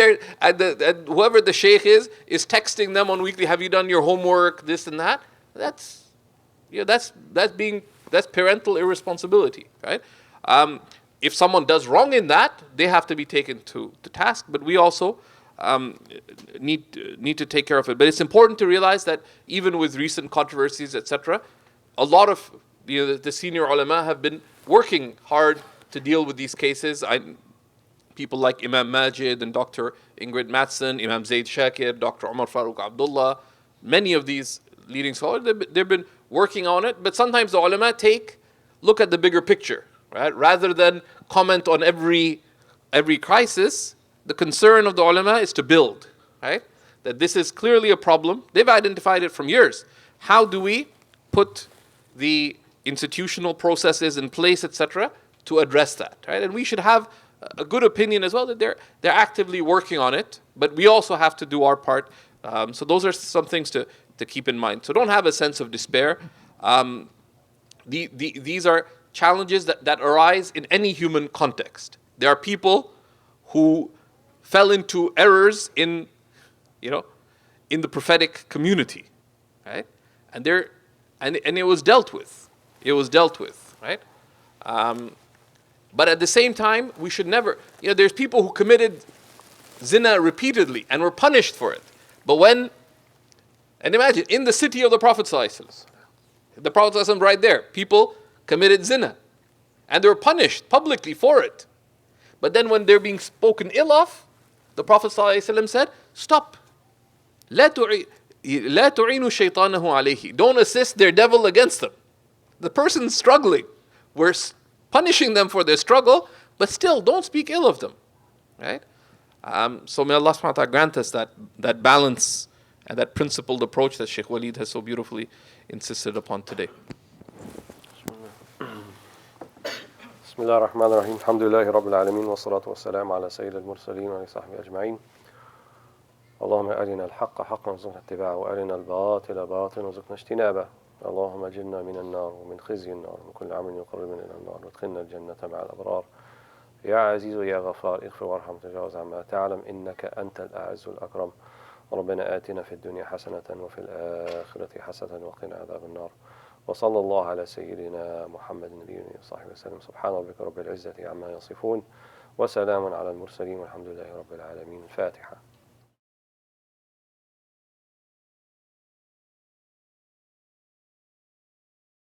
Speaker 9: whoever the sheikh is texting them on weekly, have you done your homework, this and that. That's parental irresponsibility, right? If someone does wrong in that, they have to be taken to task. But we also need to take care of it. But it's important to realize that even with recent controversies, etc., a lot of the senior ulama have been working hard to deal with these cases. People like Imam Majid and Dr. Ingrid Mattson, Imam Zaid Shakir, Dr. Umar Farooq Abdullah, many of these leading scholars, they've been working on it. But sometimes the ulama look at the bigger picture, right? Rather than comment on every crisis, the concern of the ulama is to build, right? That this is clearly a problem. They've identified it from years. How do we put the institutional processes in place, etc., to address that, right? And we should have a good opinion as well that they're actively working on it, but we also have to do our part. So those are some things to keep in mind. So don't have a sense of despair. These are challenges that arise in any human context. There are people who fell into errors in the prophetic community, right? And it was dealt with. It was dealt with, right? But at the same time, we should never, there's people who committed zina repeatedly and were punished for it. But and imagine, in the city of the Prophet ﷺ, the Prophet ﷺ right there, people committed zina. And they were punished publicly for it. But then when they're being spoken ill of, the Prophet ﷺ said, stop. لا تعينوا شيطانه عليه. Don't assist their devil against them. The person's struggling. We're punishing them for their struggle, but still don't speak ill of them, right? So may Allah subhanahu wa ta'ala grant us that balance and that principled approach that Sheikh Walid has so beautifully insisted upon today.
Speaker 3: بسم الله الرحمن الرحيم الحمد لله رب العالمين والصلاة والسلام على سيد المرسلين وعلى صحبه أجمعين اللهم أرنا الحق حقا وارزقنا اتباعه وأرنا الباطل باطلا وارزقنا اجتنابه اللهم أجرنا من النار ومن خزي النار ومن كل عمل يقربنا إلى النار وادخلنا الجنة مع الأبرار يا عزيز يا غفار اغفر وارحم وتجاوز عما تعلم إنك أنت الأعز الأكرم ربنا آتنا في الدنيا حسنة وفي الآخرة حسنة وقنا عذاب النار وصلى الله على سيدنا محمد النبي وصحبه وسلم سبحان ربك رب العزة عما يصفون وسلام على المرسلين والحمد لله رب العالمين الفاتحة